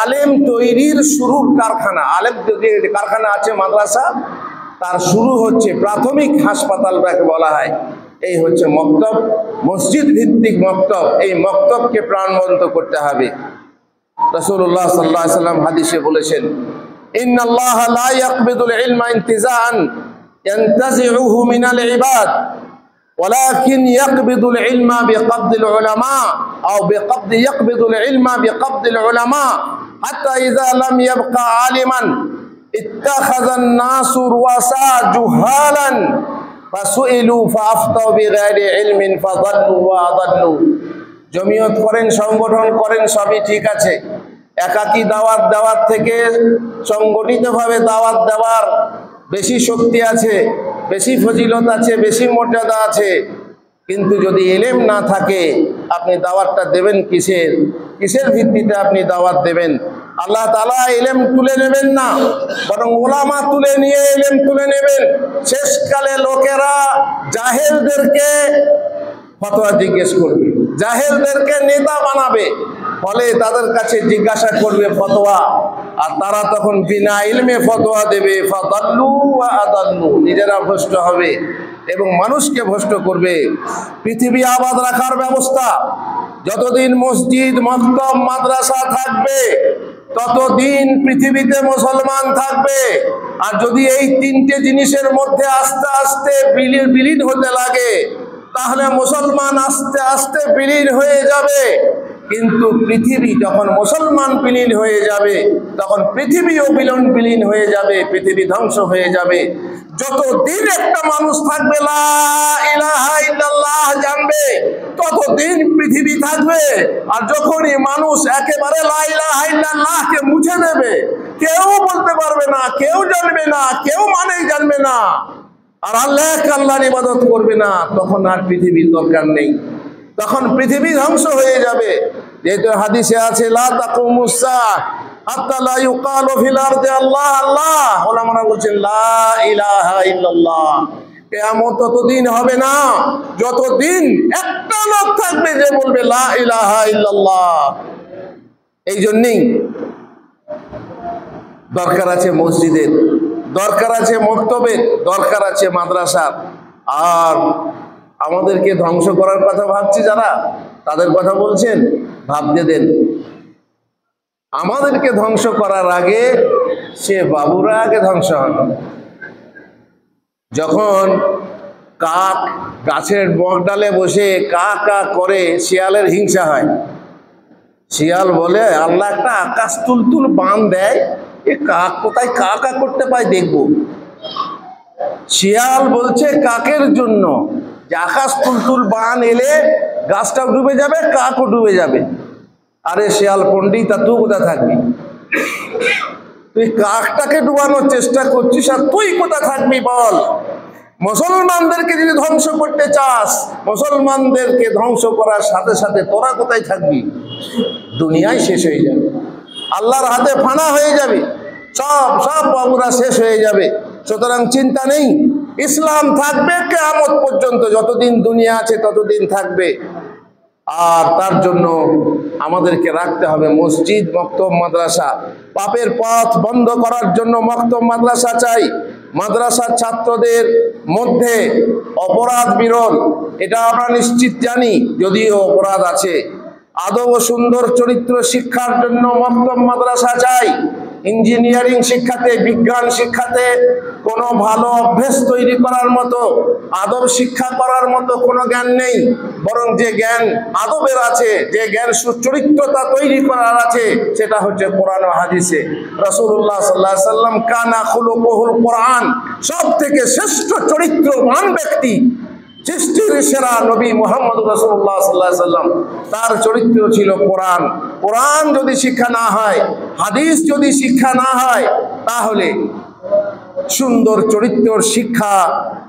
আলেম তৈরির শুরুর কারখানা। আলেম যদি কারখানা আছে মাদ্রাসা, তার শুরু হচ্ছে প্রাথমিক হাসপাতাল যাকে বলা হয়, এই হচ্ছে মক্তব, মসজিদ ভিত্তিক মক্তব। এই মক্তবকে প্রাণবন্ত করতে হবে। রাসূলুল্লাহ সাল্লাল্লাহু আলাইহি ওয়াসাল্লাম হাদিসে বলেছেন, ইন্নাল্লাহা লা ইয়াকবিদুল ইলমা ইনতিজাআন ইয়ানতাজিউহু মিনাল ইবাদ ওয়ালাকিন ইয়াকবিদুল ইলমা বিকবদিল উলামা আও ইয়াকবিদুল ইলমা বিকবদিল উলামা হাত্তা ইযা লাম ইয়াবকা আলিমান ইত্তাখাযান নাসু রুয়াসা জুহালান ফাসুইলু ফাআফতাউ বিগাইরি ইলমিন ফাযাল্লু ওয়া আযাল্লু। জমিয়ত করেন, সংগঠন করেন, সবই ঠিক আছে। একাকী দাওয়াত দেওয়ার থেকে সংগঠিতভাবে দাওয়াত দেওয়ার বেশি শক্তি আছে, বেশি ফজিলত আছে, বেশি মর্যাদা আছে। কিন্তু যদি ইলম না থাকে আপনি দাওয়াতটা দেবেন কিসের ভিত্তিতে আপনি দাওয়াত দেবেন? আল্লাহ তাআলা ইলম তুলে নেবেন না, বরং উলামা তুলে নিয়ে ইলম তুলে নেবেন। শেষকালে লোকেরা জাহেলদেরকে ফতোয়া জিজ্ঞেস করবে, জাহেলদেরকে নেতা বানাবে, ফলে তাদের কাছে জিজ্ঞাসা করবে ফতোয়া, আর তারা তখন বিনা ইলমে ফতোয়া দেবে। ফাদাল্লু ওয়া আদাল্লু, নিজেরা ভ্রষ্ট হবে এবং মানুষকে ভ্রষ্ট করবে। পৃথিবী আবাদ রাখার ব্যবস্থা, যতদিন মসজিদ, মক্তব, মাদ্রাসা থাকবে ততদিন পৃথিবীতে মুসলমান থাকবে। আর যদি এই তিনটে জিনিসের মধ্যে আস্তে আস্তে বিলীন হতে লাগে, তাহলে মুসলমান আস্তে আস্তে বিলীন হয়ে যাবে। কিন্তু পৃথিবী যখন মুসলমান বিলীন হয়ে যাবে, তখন পৃথিবীও বিলীন হয়ে যাবে, পৃথিবী ধ্বংস হয়ে যাবে। যতদিন একটা মানুষ থাকবে লা ইলাহা ইল্লাল্লাহ জানবে, ততদিন পৃথিবী থাকবে। আর যখনই মানুষ একেবারে লা ইলাহা ইল্লাল্লাহকে মুছে দেবে, কেউ বলতে পারবে না, কেউ জানবে না, কেউ জানবে না, আর আল্লাহর ইবাদত করবে না, তখন আর পৃথিবীর দরকার নেই, তখন পৃথিবী ধ্বংস হয়ে যাবে। যেহেতু হাদিসে আছে লা তাকুমুস সাআহ হাত্তা লা ইউকালু ফিল আরদি আল্লাহ আল্লাহ, ওলামারা বলছেন লা ইলাহা ইল্লাল্লাহ। কিয়ামত ততদিন হবে না যতদিন একটা লোক থাকবে যে বলবে লা ইলাহা ইল্লাল্লাহ। এই জন্যই দরকার আছে মসজিদের, দরকার আছে মক্তবের, দরকার আছে মাদ্রাসার। আর আমাদেরকে ধ্বংস করার কথা ভাবছি যারা, তাদের কথা বলছেন, ভাবতে দেন। আমাদেরকে ধ্বংস করার আগে সে বাবুরা আগে ধ্বংস হবে। যখন কাক গাছের বকডালে বসে কা কা করে, শিয়ালের হিংসা হয়। শিয়াল বলে আল্লাহ একটা আকাশ তুলতুল বান দেয়, এ কাক কোথায় কা কা করতে পায় দেখবো। শিয়াল বলছে কাকের জন্য যে আকাশ তুলতুল বান এলে গাছটাও ডুবে যাবে, কাকও ডুবে যাবে। আরে শিয়াল পণ্ডিত, তুই কোথায় থাকবি? তুই কাকটাকে ডুবানোর চেষ্টা করছিস, আর তুই কোথায় থাকবি বল? মুসলমানদেরকে যদি ধ্বংস করতে চাস, মুসলমানদেরকে ধ্বংস করার সাথে সাথে তোরা কোথায় থাকবি? দুনিয়ায় শেষ হয়ে যাবে, আল্লাহর হাতে ফানা হয়ে যাবে, সব বাবুরা শেষ হয়ে যাবে। সুতরাং চিন্তা নেই, ইসলাম থাকবে কিয়ামত পর্যন্ত, যতদিন দুনিয়া আছে ততদিন থাকবে। আর তার জন্য আমাদেরকে রাখতে হবে মসজিদ, মক্তব, মাদ্রাসা। পাপের পথ বন্ধ করার জন্য মক্তব, মাদ্রাসা চাই। মাদ্রাসার ছাত্রদের মধ্যে অপরাধ বিরল, এটা আমরা নিশ্চিত জানি, যদিও অপরাধ আছে। আদব ও সুন্দর চরিত্র শিক্ষার জন্য মক্তব, মাদ্রাসা চাই। ইঞ্জিনিয়ারিং শিক্ষাতে, বিজ্ঞান শিক্ষাতে কোনো ভালো অভ্যেস তৈরি করার মতো, আদব শিক্ষা করার মতো কোনো জ্ঞান নেই। বরং যে জ্ঞান আদবের আছে, যে জ্ঞান সুচরিত্রতা তৈরি করার আছে, সেটা হচ্ছে কোরআন ও হাদিসে। রাসূলুল্লাহ সাল্লাল্লাহু আলাইহি ওয়াসাল্লাম কানা খুলুকুহুল কোরআন, সব থেকে শ্রেষ্ঠ চরিত্রবান ব্যক্তি, সৃষ্টির সেরা নবী মুহাম্মদ রাসূলুল্লাহ সাল্লাল্লাহু আলাইহি ওয়াসাল্লাম, তার চরিত্র ছিল কোরআন। কোরআন যদি শিক্ষা না হয়, হাদিস যদি শিক্ষা না হয়, তাহলে সুন্দর চরিত্রের শিক্ষা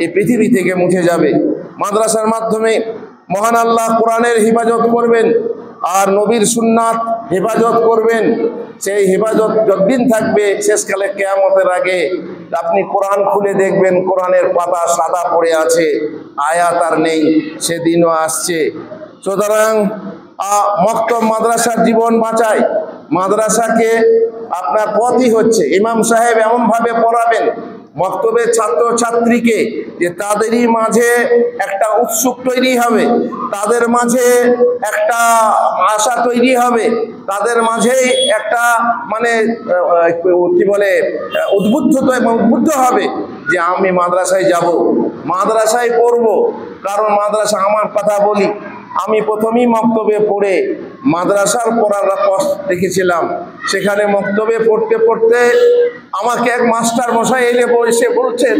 এই পৃথিবী থেকে মুছে যাবে। মাদ্রাসার মাধ্যমে মহান আল্লাহ কোরআনের হেফাজত করবেন, আর নবীর সুন্নাত হেফাজত করবেন। সেই হেফাজত যতদিন থাকবে, শেষকালে কিয়ামতের আগে আপনি কোরআন খুলে দেখবেন কোরআনের পাতা সাদা পড়ে আছে, আয়াত আর নেই, সেদিনও আসছে। সুতরাং মক্তব, মাদ্রাসার জীবন বাঁচায়। মাদ্রাসাকে আপনার পথই হচ্ছে ইমাম সাহেব এমনভাবে পড়াবেন মক্তবের ছাত্র ছাত্রীকে যে তাদেরই মাঝে একটা উৎসুক তৈরি হবে, তাদের মাঝে একটা আশা তৈরি হবে, তাদের মাঝেই একটা মানে কি বলে উদ্বুদ্ধ হবে যে আমি মাদ্রাসায় যাব, মাদ্রাসায় পড়ব। কারণ মাদ্রাসা, আমার কথা বলি, আমি প্রথমেই মক্তবে পড়ে মাদ্রাসার পড়ার পথ দেখেছিলাম। সেখানে মক্তবে পড়তে পড়তে আমাকে এক মাস্টার মশাই এলে এসে বলছেন,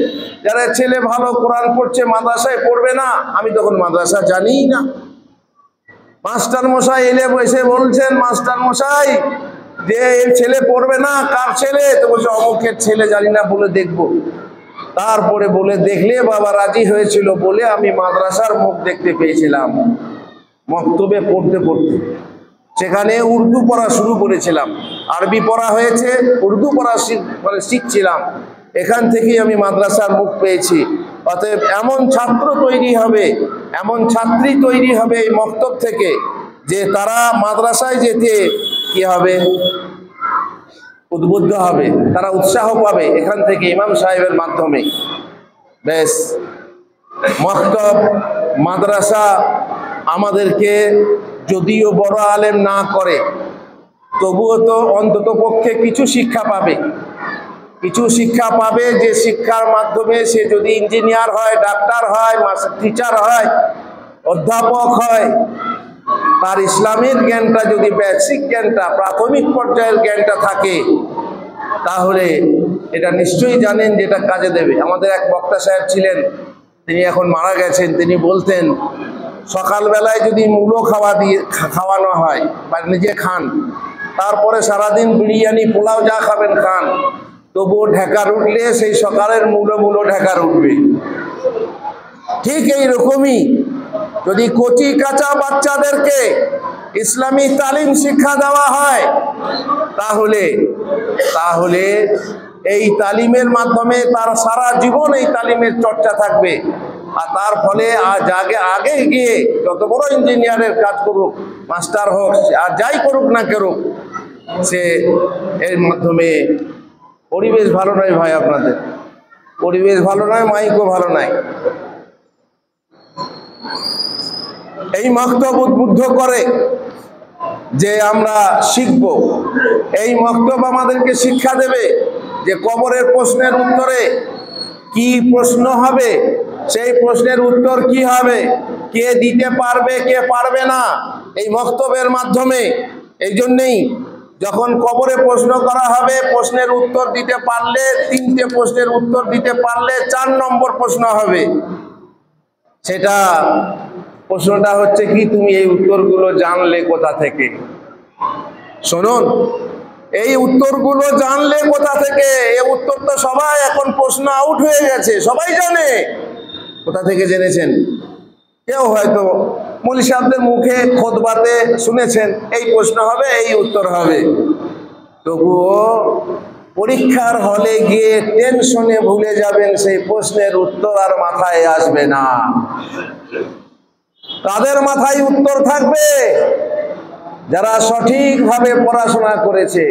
যারা ছেলে ভালো কোরআন পড়ছে মাদ্রাসায় পড়বে না। আমি তখন মাদ্রাসা জানিই না। মাস্টার মশাই এলে এসে বলছেন, মাস্টার মশাই যে ছেলে পড়বে না, কার ছেলে? তো বলছে অমুকের ছেলে, জানি না, বলে দেখবো। তারপরে বলে দেখলে বাবা রাজি হয়েছিল বলে আমি মাদ্রাসার মুখ দেখতে পেয়েছিলাম মক্তবে পড়তে পড়তে। সেখানে উর্দু পড়া শুরু করেছিলাম, আরবি পড়া হয়েছে, উর্দু পড়া শিখছিলাম। এখান থেকেই আমি মাদ্রাসার মুখ পেয়েছি। অতএব এমন ছাত্র তৈরি হবে, এমন ছাত্রী তৈরি হবে এই মক্তব থেকে যে তারা মাদ্রাসায় যেতে কি হবে, উদ্বুদ্ধ হবে, তারা উৎসাহ পাবে এখান থেকে ইমাম সাহেবের মাধ্যমে। বেশ, মক্তব মাদ্রাসা আমাদেরকে যদিও বড় আলেম না করে তবুও তো অন্তত পক্ষে কিছু শিক্ষা পাবে, কিছু শিক্ষা পাবে। যে শিক্ষার মাধ্যমে সে যদি ইঞ্জিনিয়ার হয়, ডাক্তার হয়, টিচার হয়, অধ্যাপক হয়, তার ইসলামের জ্ঞানটা যদি বেসিক জ্ঞানটা, প্রাথমিক পর্যায়ের জ্ঞানটা থাকে তাহলে এটা নিশ্চয়ই জানেন যে এটা কাজে দেবে। আমাদের এক বক্তা সাহেব ছিলেন, তিনি এখন মারা গেছেন। তিনি বলতেন সকালবেলায় যদি মূলো খাওয়ানো হয় বা নিজে খান, তারপরে সারাদিন বিরিয়ানি পোলাও যা খাবেন খান, তবুও ঢেকার উঠলে সেই সকালের মূলো ঢেকার উঠবে। ঠিক এইরকমই যদি কচি কাঁচা বাচ্চাদেরকে ইসলামী তালিম শিক্ষা দেওয়া হয় তাহলে এই তালিমের মাধ্যমে তার সারা জীবন এই তালিমের চর্চা থাকবে। আর তার ফলে আগে গিয়ে যত বড় ইঞ্জিনিয়ারের কাজ করুক, মাস্টার হোক আর যাই করুক না করুক, সে এর মাধ্যমে পরিবেশ ভালো নয় ভাই, আপনাদের পরিবেশ ভালো নয়, মাইকও ভালো নয়। এই মক্তব উদ্বুদ্ধ করে যে আমরা শিখব। এই মক্তব আমাদেরকে শিক্ষা দেবে যে কবরের প্রশ্নের উত্তরে কি প্রশ্ন হবে, সেই প্রশ্নের উত্তর কি হবে, কে দিতে পারবে কে পারবে না, এই মক্তবের মাধ্যমে। এই জন্যেই যখন কবরে প্রশ্ন করা হবে, প্রশ্নের উত্তর দিতে পারলে, 3টে প্রশ্নের উত্তর দিতে পারলে 4 নম্বর প্রশ্ন হবে। সেটা প্রশ্নটা হচ্ছে কি, তুমি এই উত্তরগুলো জানলে কোথা থেকে? শুনুন, এই উত্তরগুলো জানলে কোথা থেকে? এই উত্তর তো সবাই এখন প্রশ্ন আউট হয়ে গেছে, সবাই জানে। কোথা থেকে জেনেছেন? কেউ হয়তো মৌলভী সাহেবদের মুখে খুতবাতে শুনেছেন এই প্রশ্ন হবে, এই উত্তর হবে। তবুও পরীক্ষার হলে গিয়ে টেনশনে ভুলে যাবেন, সেই প্রশ্নের উত্তর আর মাথায় আসবে না। তাদের মাথায় উত্তর থাকবে যারা সঠিকভাবে পড়াশোনা করেছে,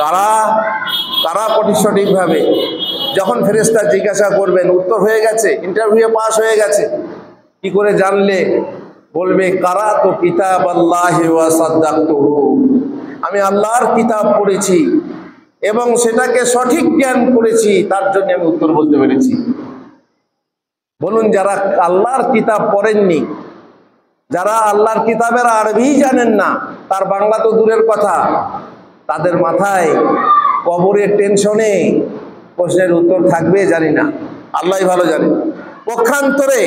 তারা সঠিকভাবে। যখন ফেরেশতা জিজ্ঞাসা করবেন উত্তর হয়ে গেছে, ইন্টারভিউ পাস হয়ে গেছে, কি করে জানলে? বলবে কারাতু কিতাবাল্লাহি ওয়া সাদ্দাকতুহু, আমি আল্লাহর কিতাব পড়েছি এবং সেটাকে সঠিক জ্ঞান করেছি, তার জন্য আমি উত্তর বলতে পেরেছি। বলুন, যারা আল্লাহর কিতাব পড়েননি, যারা আল্লাহর কিতাবের আরবি জানেন না, তার বাংলা তো দূরের কথা, তাদের মাথায় কবরের টেনশনে প্রশ্নের উত্তর থাকবে জানি না, আল্লাহই ভালো জানে। পক্ষান্তরে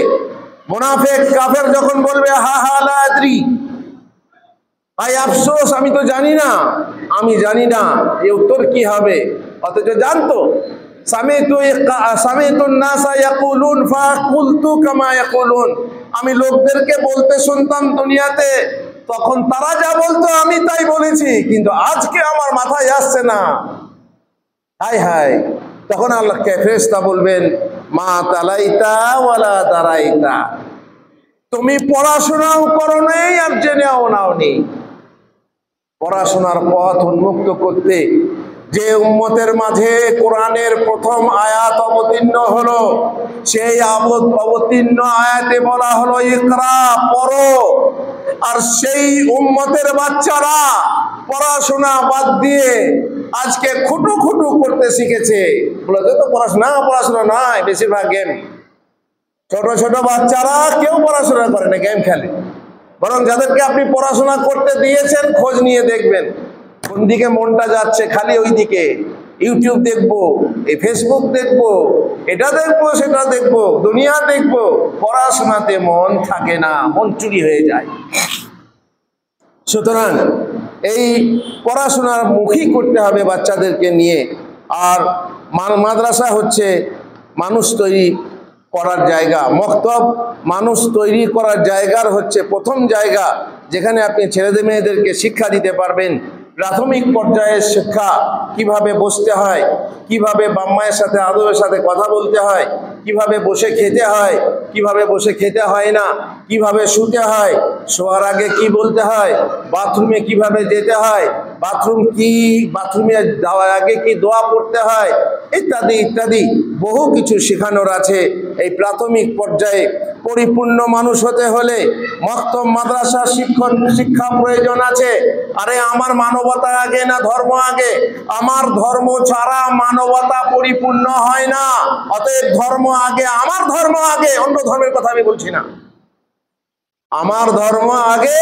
মুনাফিক কাফের যখন বলবে হা হা লা আদরি, আই আফসোস, আমি তো জানি না, আমি জানি না এই উত্তর কি হবে, অথচ জানতো। সামিতুন নাসা ইয়াকুলুন ফাকুলতু কামা ইয়াকুলুন, আমি লোকদেরকে বলতে শুনতাম দুনিয়াতে, তখন তারা যা বলতো আমি তাই বলেছি, কিন্তু আজকে আমার মাথায় আসছে না। হায় হায়, তখন আল্লাহকে ফেরেশতা বলবেন মা তালাইতা ওয়ালা দারাইতা, তুমি পড়াশোনাও করো নাই আর জেনেও নাওনি। পড়াশোনার পথ উন্মুক্ত করতে যে উম্মতের মাঝে কোরআনের প্রথম আয়াত অবতীর্ণ হলো, সেই অবতীর্ণ আয়াতে বলা হলো ইকরা, পড়ো। আর সেই উম্মতের বাচ্চারা পড়াশোনা বাদ দিয়ে আজকে খুটু খুটু করতে শিখেছে। বলে তো পড়াশোনা নয়, বেশিরভাগ গেম। ছোট ছোট বাচ্চারা কেউ পড়াশোনা করে না, গেম খেলে। বরং যাদেরকে আপনি পড়াশোনা করতে দিয়েছেন খোঁজ নিয়ে দেখবেন কোন দিকে মনটা যাচ্ছে, খালি ওই দিকে। ইউটিউব দেখবো, এই ফেসবুক দেখবো, এটা দেখবো, সেটা দেখবো, দুনিয়া দেখবো, পড়াশোনাতে মন থাকে না, মন চুরি হয়ে যায়। সুতরাং এই পড়াশোনার মুখী করতে হবে বাচ্চাদেরকে নিয়ে। আর মাদ্রাসা হচ্ছে মানুষ তৈরি করার জায়গা, মক্তব মানুষ তৈরি করার জায়গার হচ্ছে প্রথম জায়গা, যেখানে আপনি ছেলেদের মেয়েদেরকে শিক্ষা দিতে পারবেন। প্রাথমিক পর্যায়ের শিক্ষা, কিভাবে বসতে হয়, কিভাবে বাম্মায়ের সাথে আদবের সাথে কথা বলতে হয়, কিভাবে বসে খেতে হয়, কিভাবে বসে খেতে হয় না, কিভাবে শুতে হয়, শোয়ার আগে কি বলতে হয়, বাথরুমে কিভাবে যেতে হয়, বাথরুমে যাওয়ার আগে কি দোয়া পড়তে হয়, ইত্যাদি ইত্যাদি বহু কিছু শেখানোর আছে। এই প্রাথমিক পর্যায়ে পরিপূর্ণ মানুষ হতে হলে মক্তব মাদ্রাসা শিক্ষা প্রয়োজন আছে। আরে আমার মানবতা আগে না ধর্ম আগে? আমার ধর্ম ছাড়া মানবতা পরিপূর্ণ হয় না। অতএব ধর্ম আগে, আমার ধর্ম আগে, অন্য ধর্মের কথা আমি বলছি না। আমার ধর্ম আগে,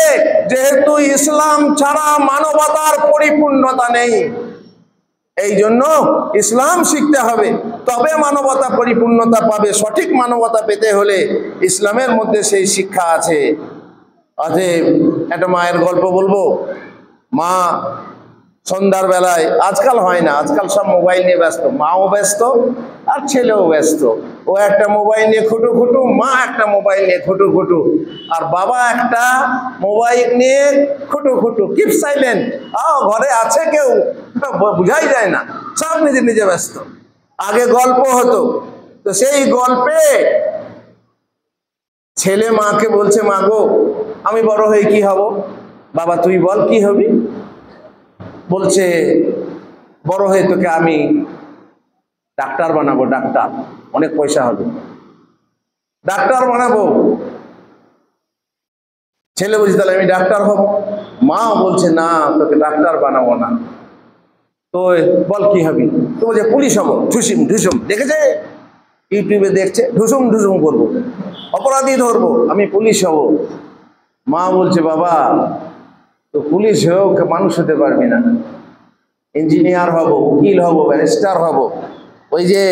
যেহেতু ইসলাম ছাড়া মানবতার পরিপূর্ণতা নেই। এই জন্য ইসলাম শিখতে হবে, তবে মানবতা পরিপূর্ণতা পাবে। সঠিক মানবতা পেতে হলে ইসলামের মধ্যে সেই শিক্ষা আছে। অতএব একটা মায়ের গল্প বলবো। মা সন্ধ্যার বেলায়, আজকাল হয় না, আজকাল সব মোবাইল নিয়ে ব্যস্ত, মাও ব্যস্ত আর ছেলেও ব্যস্ত। ও একটা মোবাইল নিয়ে খুটু, মা একটা মোবাইল নিয়ে খুটু, আর বাবা একটা মোবাইল নিয়ে খুটু, কিপ সাইলেন্ট। ঘরে আছে কেউ বুঝাই যায় না, সব নিজে ব্যস্ত। আগে গল্প হতো, তো সেই গল্পে ছেলে মাকে বলছে, মা গো আমি বড় হয়ে কি হব? বাবা তুই বল কি হবি? বলছে, বড় হয়ে তোকে আমি ডাক্তার বানাবো, ডাক্তার, অনেক পয়সা হবে, ডাক্তার বানাবো। ছেলে বলছে, তাহলে আমি ডাক্তার হব? মা বলছে, না তোকে ডাক্তার বানাবো না, তো বল কি হবি? তো বলছে, পুলিশ হবো, ঢুসুম, দেখেছে ইউটিউবে দেখছে, ঢুসুম করবো, অপরাধী ধরবো, আমি পুলিশ হব। মা বলছে, বাবা তো পুলিশ হয়েও মানুষ হতে পারবি না, ইঞ্জিনিয়ার হব, উকিল হব, ব্যারিস্টার হব। ওই যে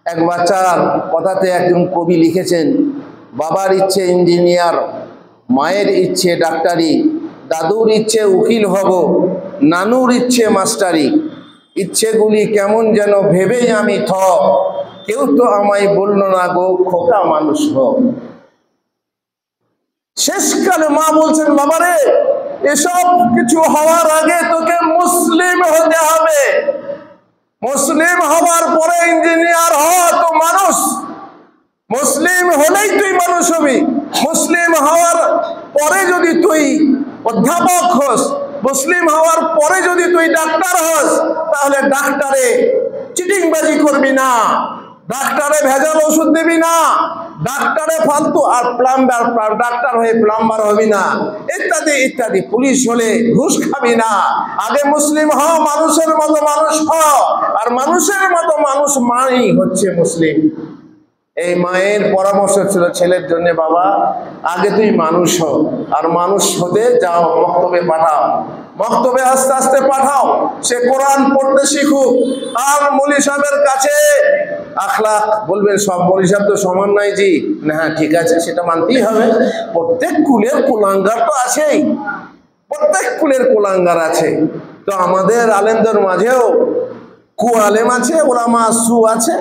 এক বাচ্চার কথাতে একজন কবি লিখেছেন, বাবার ইচ্ছে ইঞ্জিনিয়ার, মায়ের ইচ্ছে ডাক্তারি, দাদুর ইচ্ছে উকিল হব, নানুর ইচ্ছে মাস্টারি, ইচ্ছেগুলি কেমন যেন ভেবেই আমি কেউ তো আমায় বলল না গো খোকা মানুষ হোক। শেষকালে মা বলছেন, বাবারে এসব কিছু হওয়ার আগে তোকে মুসলিম হতে হবে, মুসলিম হওয়ার পরে ইঞ্জিনিয়ার তো মানুষ, মুসলিম হলেই তুই মানুষ হবি। মুসলিম হওয়ার পরে যদি তুই অধ্যাপক হস, মুসলিম হওয়ার পরে যদি তুই ডাক্তার হস, তাহলে ডাক্তারে চিটিংবাজি করবি না, ডাক্তারে ভেজাল ওষুধ দিবি না, ডাক্তারে ফালতু, আর ডাক্তার হয়ে প্লাম্বার হবি না, ইত্যাদি ইত্যাদি। পুলিশ হলে ঘুষ খাবি না। আগে মুসলিম হও, মানুষের মতো মানুষ হও, আর মানুষের মতো মানুষ মানেই হচ্ছে মুসলিম। এই মায়ের পরামর্শ ছিল ছেলের জন্য, বাবা আগে তুই মানুষ হও, আর মানুষ হতে যাও, মক্তবে পাঠাও, মক্তবে আস্তে আস্তে পাঠাও, সে কোরআন পড়তে শিখুক। আর মৌলী সাহেবের কাছে আখলাক বলবেন, সব মৌলী সাহেব তো সমান নাই জি, না হ্যাঁ ঠিক আছে, সেটা মানতেই হবে। প্রত্যেক কুলের কুলাঙ্গার তো আছেই, প্রত্যেক কুলের কুলাঙ্গার আছে। তো আমাদের আলেমদের মাঝেও কুআলেম আছে, ওলামা সু আছে,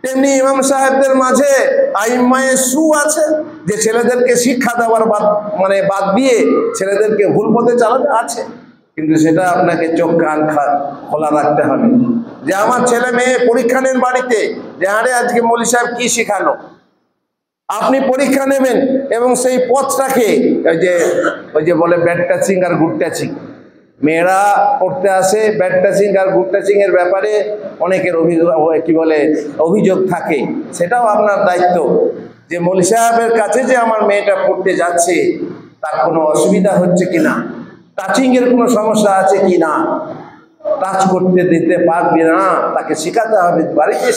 তেমনি ইমাম সাহেবদের মাঝে আইম্মায়ে সু আছে, যে ছেলেদেরকে শিক্ষা দেওয়ার বাদ দিয়ে ছেলেদেরকে ভুল পথে চালাতে আছে। কিন্তু সেটা আপনাকে চোখ কান খোলা রাখতে হবে, যে আমার ছেলে মেয়ে পরীক্ষা নেন বাড়িতে, যে আরে আজকে মৌলী সাহেব কি শিখালো, আপনি পরীক্ষা নেবেন এবং সেই পথটাকে ওই যে বলে ব্যাড টাচিং আর গুড টাচিং, মেয়েরা পড়তে আসে, ব্যাড টাচিং আর গুড টাচিং এর ব্যাপারে অনেকের অভিযোগ থাকে। সেটাও আপনার দায়িত্ব, যে মৌলী সাহেবের কাছে যে আমার মেয়েটা পড়তে যাচ্ছে তার কোনো অসুবিধা হচ্ছে কিনা, টাচিং এর কোনো সমস্যা আছে কিনা, টাচ করতে দিতে পারবি না, তাকে শেখাতে হবে, বাড়িতে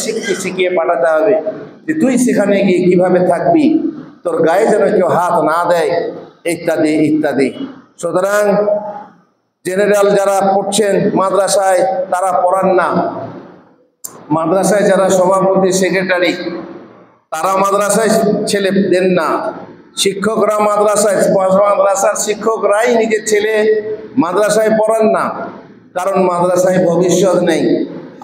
শিখিয়ে পাঠাতে হবে যে তুই সেখানে গিয়ে কিভাবে থাকবি, তোর গায়ে যেন কেউ হাত না দেয়, ইত্যাদি ইত্যাদি। সুতরাং জেনারেল যারা পড়ছেন মাদ্রাসায়, তারা পড়ান না। মাদ্রাসায় যারা সভাপতি সেক্রেটারি, তারা মাদ্রাসায় ছেলে দেন না। শিক্ষকরা মাদ্রাসার শিক্ষকরাই নিজের ছেলে মাদ্রাসায় পড়ান না, কারণ মাদ্রাসায় ভবিষ্যৎ নেই।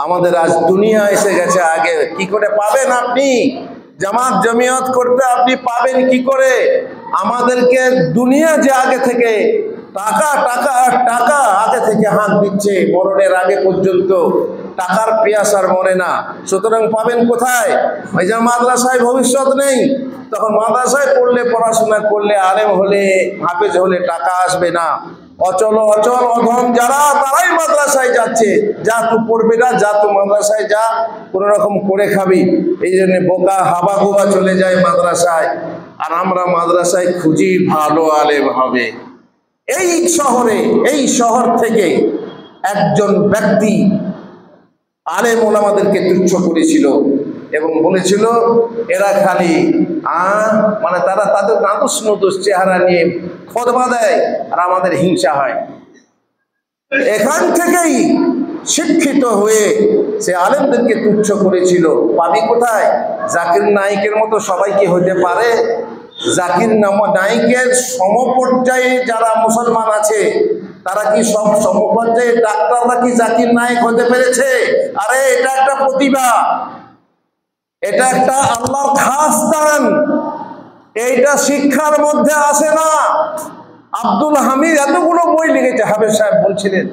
আমাদের আজ দুনিয়া এসে গেছে আগে। কি করে পাবেন আপনি জামাত জমিয়ত করতে? আপনি পাবেন কি করে? আমাদেরকে দুনিয়া যে আগে থেকে টাকা টাকা টাকা আগে থেকে হাত দিচ্ছে, মরণের আগে পর্যন্ত টাকার পেয়াস আর মরে না। সুতরাং পাবেন কোথায়? ওই যে মাদ্রাসায় ভবিষ্যৎ নেই, তখন মাদ্রাসায় পড়লে, পড়াশোনা করলে, আলেম হলে, হাফেজ হলে টাকা আসবে না। অচল অচল অধম যারা, তারাই মাদ্রাসায় যাচ্ছে। যা তুই পড়বে না, যা তুই মাদ্রাসায় যা, কোনো রকম করে খাবি। এই জন্য বোকা হাবা গোবা চলে যায় মাদ্রাসায়, আর আমরা মাদ্রাসায় খুঁজি ভালো আলেম হবে। এই শহরে, এই শহর থেকে একজন ব্যক্তি আলেম ওলামাদেরকে তুচ্ছ করেছিল এবং বলেছিল এরা খালি মানে তারা তাদের নাদুস নুদুস চেহারা নিয়ে খোদবা দেয় আর আমাদের হিংসা হয়। এখান থেকেই শিক্ষিত হয়ে সে আলেমদেরকে তুচ্ছ করেছিল। পাবি কোথায়? জাকির নাইকের মতো সবাই কি হতে পারে? জাকির নাইকের সমপর্যায়ে যারা মুসলমান আছে তারা কি সব সমপর্যায়ে ডাক্তাররা কি জাকির নাইক হতে পেরেছে? আরে এটা একটা প্রতিভা, এটা একটা আল্লাহর খাস দান, এইটা শিক্ষার মধ্যে আসে না। আব্দুল হামিদ এতগুলো বই লিখেছে, হাফেজ সাহেব বলছিলেন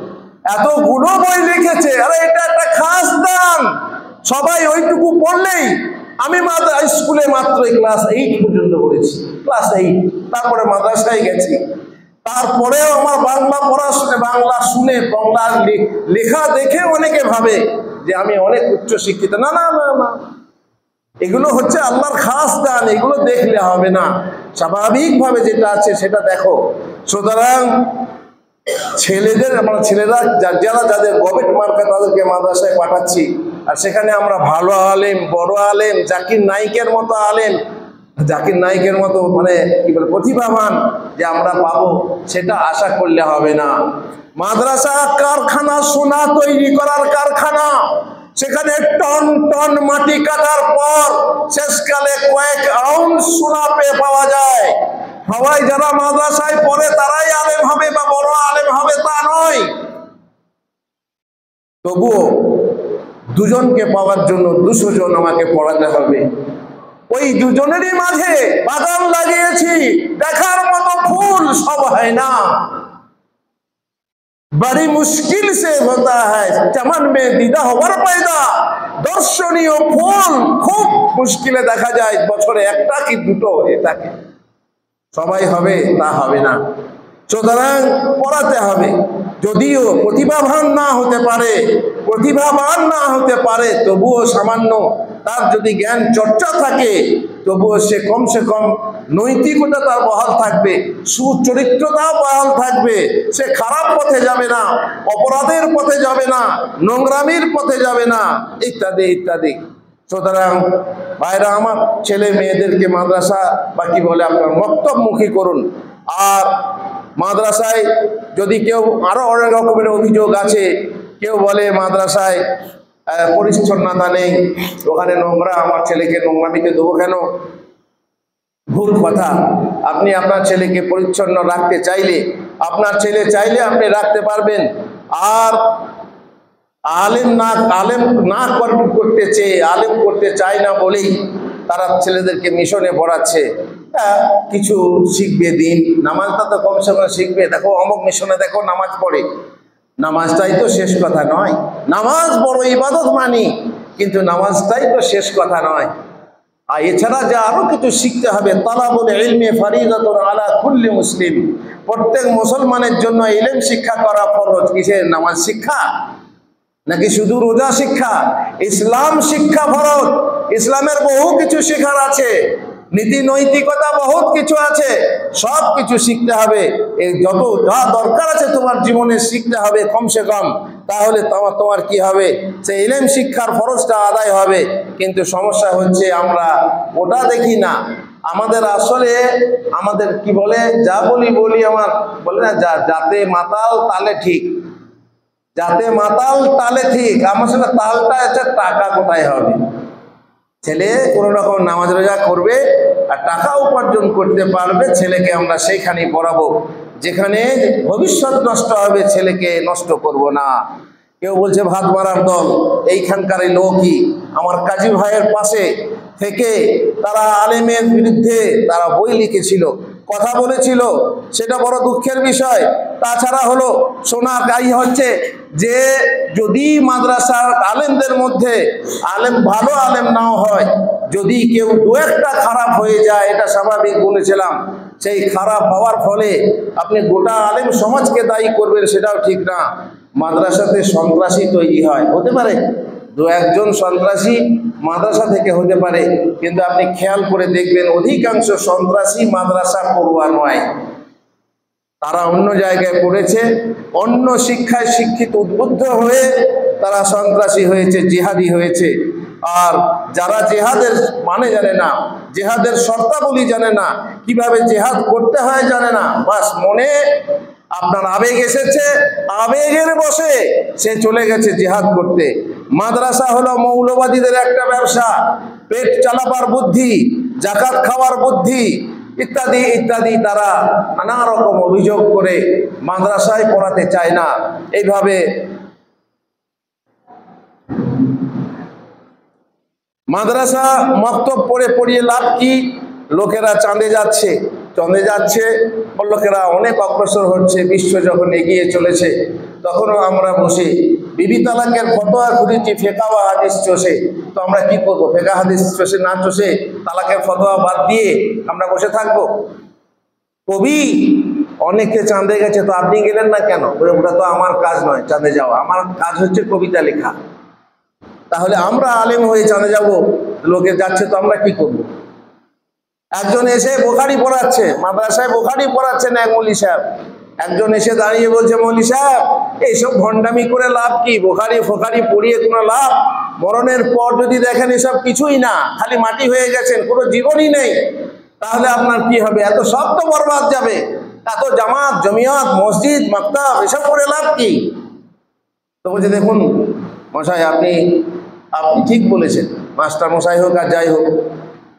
এতগুলো বই লিখেছে। আরে এটা একটা খাস দান, সবাই ওইটুকু পড়লেই। আমি স্কুলে মাত্র ক্লাস 8 পর্যন্ত পড়েছি, ক্লাস 8, তারপরে মাদ্রাসায় গেছি। তারপরেও আমার বাংলা পড়াশোনা, বাংলা শুনে, বাংলা লেখা দেখে অনেকে ভাবে যে আমি অনেক উচ্চ শিক্ষিত। না না না না, এগুলো হচ্ছে আল্লাহর খাস দান, এগুলো দেখলে হবে না, স্বাভাবিকভাবে যেটা আছে সেটা দেখো। সুতরাং ছেলেদের, আমরা ছেলেরা যারা যাদের গবেট মার্কা তাদেরকে মাদ্রাসায় পাঠাচ্ছি, আর সেখানে আমরা ভালো আলেম, বড় আলেম, জাকির নাইকের মতো আলেম, জাকির নাইকের মতো মানে কি বলে প্রতিভাবান যে আমরা পাবো, সেটা আশা করলে হবে না। মাদ্রাসা কারখানা, সোনা তৈরি করার কারখানা। সেখানে টন টন মাটি কাটার পর শেষকালে কয়েক আউন্স সোনা পাওয়া যায়। সবাই যারা মাদ্রাসায় পড়ে তারাই আলেম হবে বা বড় আলেম হবে তা নয়। তবুও দুজনকে পাওয়ার জন্য 200 জন আমাকে পড়াতে হবে। ওই দুজনেরই মাঝে বাগান লাগিয়েছি, দেখার মতো ফুল সব হয় না। बड़ी मुश्किल से होता है चमन में दीदा हवर पैदा। दर्शनीय ফুল খুব মুশকিলে দেখা যায়, বছরে একটা কি দুটো, এটাকে সবাই হবে তা হবে না। সুতরাং পড়াতে হবে। যদিও প্রতিভাবান না হতে পারে, প্রতিভাবান না হতে পারে, তবুও সামান্য তার যদি জ্ঞান চর্চা থাকে, তবুও সে কমসে কম নৈতিকতা তার বহাল থাকবে, সুচরিত্রতাও বহাল থাকবে। সে খারাপ পথে যাবে না, অপরাধের পথে যাবে না, নোংরামির পথে যাবে না, ইত্যাদি ইত্যাদি। সুতরাং ভাইরা আমার, ছেলে মেয়েদেরকে মাদ্রাসা বা কি বলে আপনার মক্তবমুখী করুন। আর মাদ্রাসায় যদি কেউ, আরো অনেক রকমের অভিযোগ আছে, কেউ বলে মাদ্রাসায় পরিচ্ছন্নতা নেই, ওখানে নোংরা, আমার ছেলেকে নোংরামিতে দেবো কেন? ভুল কথা। আপনি আপনার ছেলেকে পরিচ্ছন্ন রাখতে চাইলে, আপনার ছেলে চাইলে আপনি রাখতে পারবেন। আর আলেম না করতে চেয়ে, আলেম করতে চায় না বলেই তারা ছেলেদেরকে মিশনে পড়াচ্ছে। কিছু শিখবে, দিন নামাজটা তো কমসে কম শিখবে। দেখো অমুক মিশনে দেখো নামাজ পড়ে, নামাজটাই তো শেষ কথা নয়। নামাজ বড় ইবাদত মানি, কিন্তু নামাজটাই তো শেষ কথা নয়। আর এছাড়া যা আরো কিছু শিখতে হবে। তালাবুল ইলমি ফারিদাতুন আলা কুল্লি মুসলিম, প্রত্যেক মুসলমানের জন্য ইলম শিক্ষা করা ফরজ। কিসের? নামাজ শিক্ষা নাকি শুধু রোজা শিক্ষা? ইসলাম শিক্ষা ফরজ। ইসলামের বহু কিছু শেখার আছে, নীতি নৈতিকতা বহুত কিছু আছে, সব কিছু শিখতে হবে। এই যত যা দরকার আছে তোমার জীবনে শিখতে হবে কমসে কম, তাহলে তোমার কি হবে? সে ইলম শিক্ষার ফরজটা আদায় হবে। কিন্তু সমস্যা হচ্ছে আমরা ওটা দেখি না। আমাদের আসলে আমাদের কি বলে, যা বলি আমার বলে না, যাতে মাতাল তালে ঠিক, যাতে মাতাল তালে ঠিক। আমার সাথে তালটা আছে, টাকা কোথায় হবে? ছেলে কোনো রকম নামাজ রোজা করবে আর টাকা উপার্জন করতে পারবে, ছেলেকে আমরা সেইখানেই পড়াবো। যেখানে ভবিষ্যৎ নষ্ট হবে ছেলেকে নষ্ট করব না। কেউ বলছে ভাত মারার দল। এইখানকার এই লোকই আমার কাজী ভাইয়ের পাশে থেকে তারা আলেমের বিরুদ্ধে তারা বই লিখেছিল, কথা বলেছিল, সেটা বড় দুঃখের বিষয়। তাছাড়া হলো শোনা গাই হচ্ছে যে যদি মাদ্রাসার আলেমদের মধ্যে আলেম ভালো আলেম নাও হয়, যদি কেউ দু একটা খারাপ হয়ে যায়, এটা স্বাভাবিক বলেছিলাম, সেই খারাপ হওয়ার ফলে আপনি গোটা আলেম সমাজকে দায়ী করবেন, সেটাও ঠিক না। মাদ্রাসাতে সন্ত্রাসী তৈরি হয়, হতে পারে দু একজন সন্ত্রাসী মাদ্রাসা থেকে হতে পারে, কিন্তু আপনি খেয়াল করে দেখবেন অধিকাংশ সন্ত্রাসী মাদ্রাসা পড়ুয়া নয়, তারা অন্য জায়গায় পড়েছে, অন্য শিক্ষায় শিক্ষিত উদ্বুদ্ধ হয়ে তারা সন্ত্রাসী হয়েছে, জিহাদি হয়েছে। আর যারা জেহাদের মানে জানে না, জেহাদের শর্তাবলী জানে না, কিভাবে জেহাদ করতে হয় জানে না, বাস মনে আপনার আবেগ এসেছে, আবেগের বসে সে চলে গেছে জিহাদ করতে। মাদ্রাসা হলো মৌলবাদীদের একটা ব্যবসা, পেট চালাবার বুদ্ধি, জাকাত খাওয়ার বুদ্ধি ইত্যাদি ইত্যাদি, তারা নানা রকম অভিযোগ করে মাদ্রাসায় পড়াতে চায় না। এইভাবে মাদ্রাসা মক্তব পড়ে পড়িয়ে লাভ কি? লোকেরা চাঁদে যাচ্ছে, চাঁদে যাচ্ছে, লোকেরা অনেক অগ্রসর হচ্ছে, বিশ্ব যখন এগিয়ে চলেছে, তখনও আমরা বসে বিবি তালাকের ফতোয়া খুঁজেছি ফেকা বা হাদিস চষে। তো আমরা কি করবো? ফেকা হাদিস চষে না চষে তালাকের ফতোয়া বাদ দিয়ে আমরা বসে থাকবো? কবি অনেকে চাঁদে গেছে, তো আপনি গেলেন না কেন? ওটা তো আমার কাজ নয় চাঁদে যাওয়া, আমার কাজ হচ্ছে কবিতা লেখা। তাহলে আমরা আলেম হয়ে চাঁদে যাব, লোকে যাচ্ছে, তো আমরা কি করব? একজন এসে বোখারি পড়াচ্ছে, মাদ্রাসায় বোখারি পড়াচ্ছেন এক মৌলী সাহেব, একজন এসে দাঁড়িয়ে বলছে, মৌলী সাহেব এইসব ভণ্ডামি করে লাভ কি? বোখারি ফোখারি পড়িয়ে কোনো লাভ? মরণের পর যদি দেখেন এসব কিছুই না, খালি মাটি হয়ে গেছেন, কোনো জীবনই নেই, তাহলে আপনার কি হবে? এত সব তো বরবাদ যাবে, এত জামাত জমিয়ত মসজিদ মাকতাব এসব করে লাভ কি? তো বলছে, দেখুন মশাই, আপনি ঠিক বলেছেন, মাস্টার মশাই হোক আর যাই হোক,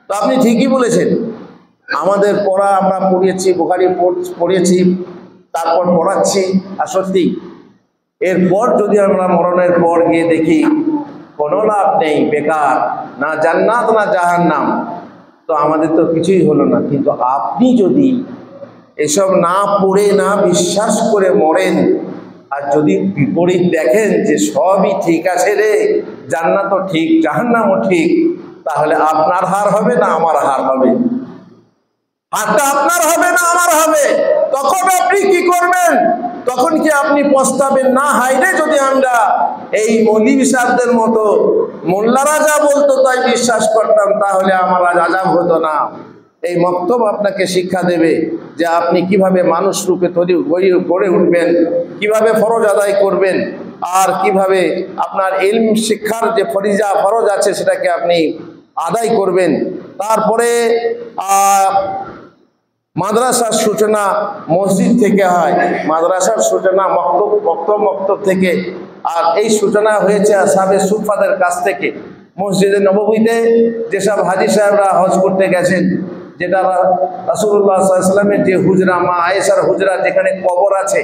তো আপনি ঠিকই বলেছেন। আমাদের পড়া আমরা পড়িয়েছি, বোখারি পড়িয়েছি, তারপর পড়াচ্ছি, আর সত্যি এরপর যদি আমরা মরণের পর গিয়ে দেখি কোনো লাভ নেই, বেকার, না জান্নাত না জাহান্নাম, তো আমাদের তো কিছুই হলো না। কিন্তু আপনি যদি এসব না পড়ে না বিশ্বাস করে মরেন, আর যদি বিপরীত দেখেন যে সবই ঠিক আছে রে, জান্নাতও ঠিক জাহান্নামও ঠিক, তাহলে আপনার হার হবে না আমার হার হবে? হারটা আপনার হবে না আমার হবে? তখন আপনি কি করবেন? তখন কি আপনি পস্তাবেন না, হাইরে যদি আমরা এই মৌলভী সাহেবদের মতো মোল্লারা যা বলতো তাই বিশ্বাস করতাম, তাহলে আমার আজ আযাব হতো না। এই মক্তব আপনাকে শিক্ষা দেবে যে আপনি কিভাবে মানুষ রূপে গড়ে উঠবেন, কিভাবে ফরজ আদায় করবেন, আর কিভাবে আপনার ইলম শিক্ষার যে ফরজ আছে সেটাকে আপনি আদায় করবেন। তারপরে মাদ্রাসার সূচনা মসজিদ থেকে হয়, মাদ্রাসার সূচনা মক্তব থেকে, আর এই সূচনা হয়েছে আসহাবে সুফফাদের কাছ থেকে। মসজিদে নববীতে যেসব হাজী সাহেবরা হজ করতে গেছেন, যেটা রাসূলুল্লাহ সাল্লাল্লাহু আলাইহি ওয়াসাল্লামের যে হুজরা, মা আয়েশার হুজরা, যেখানে কবর আছে,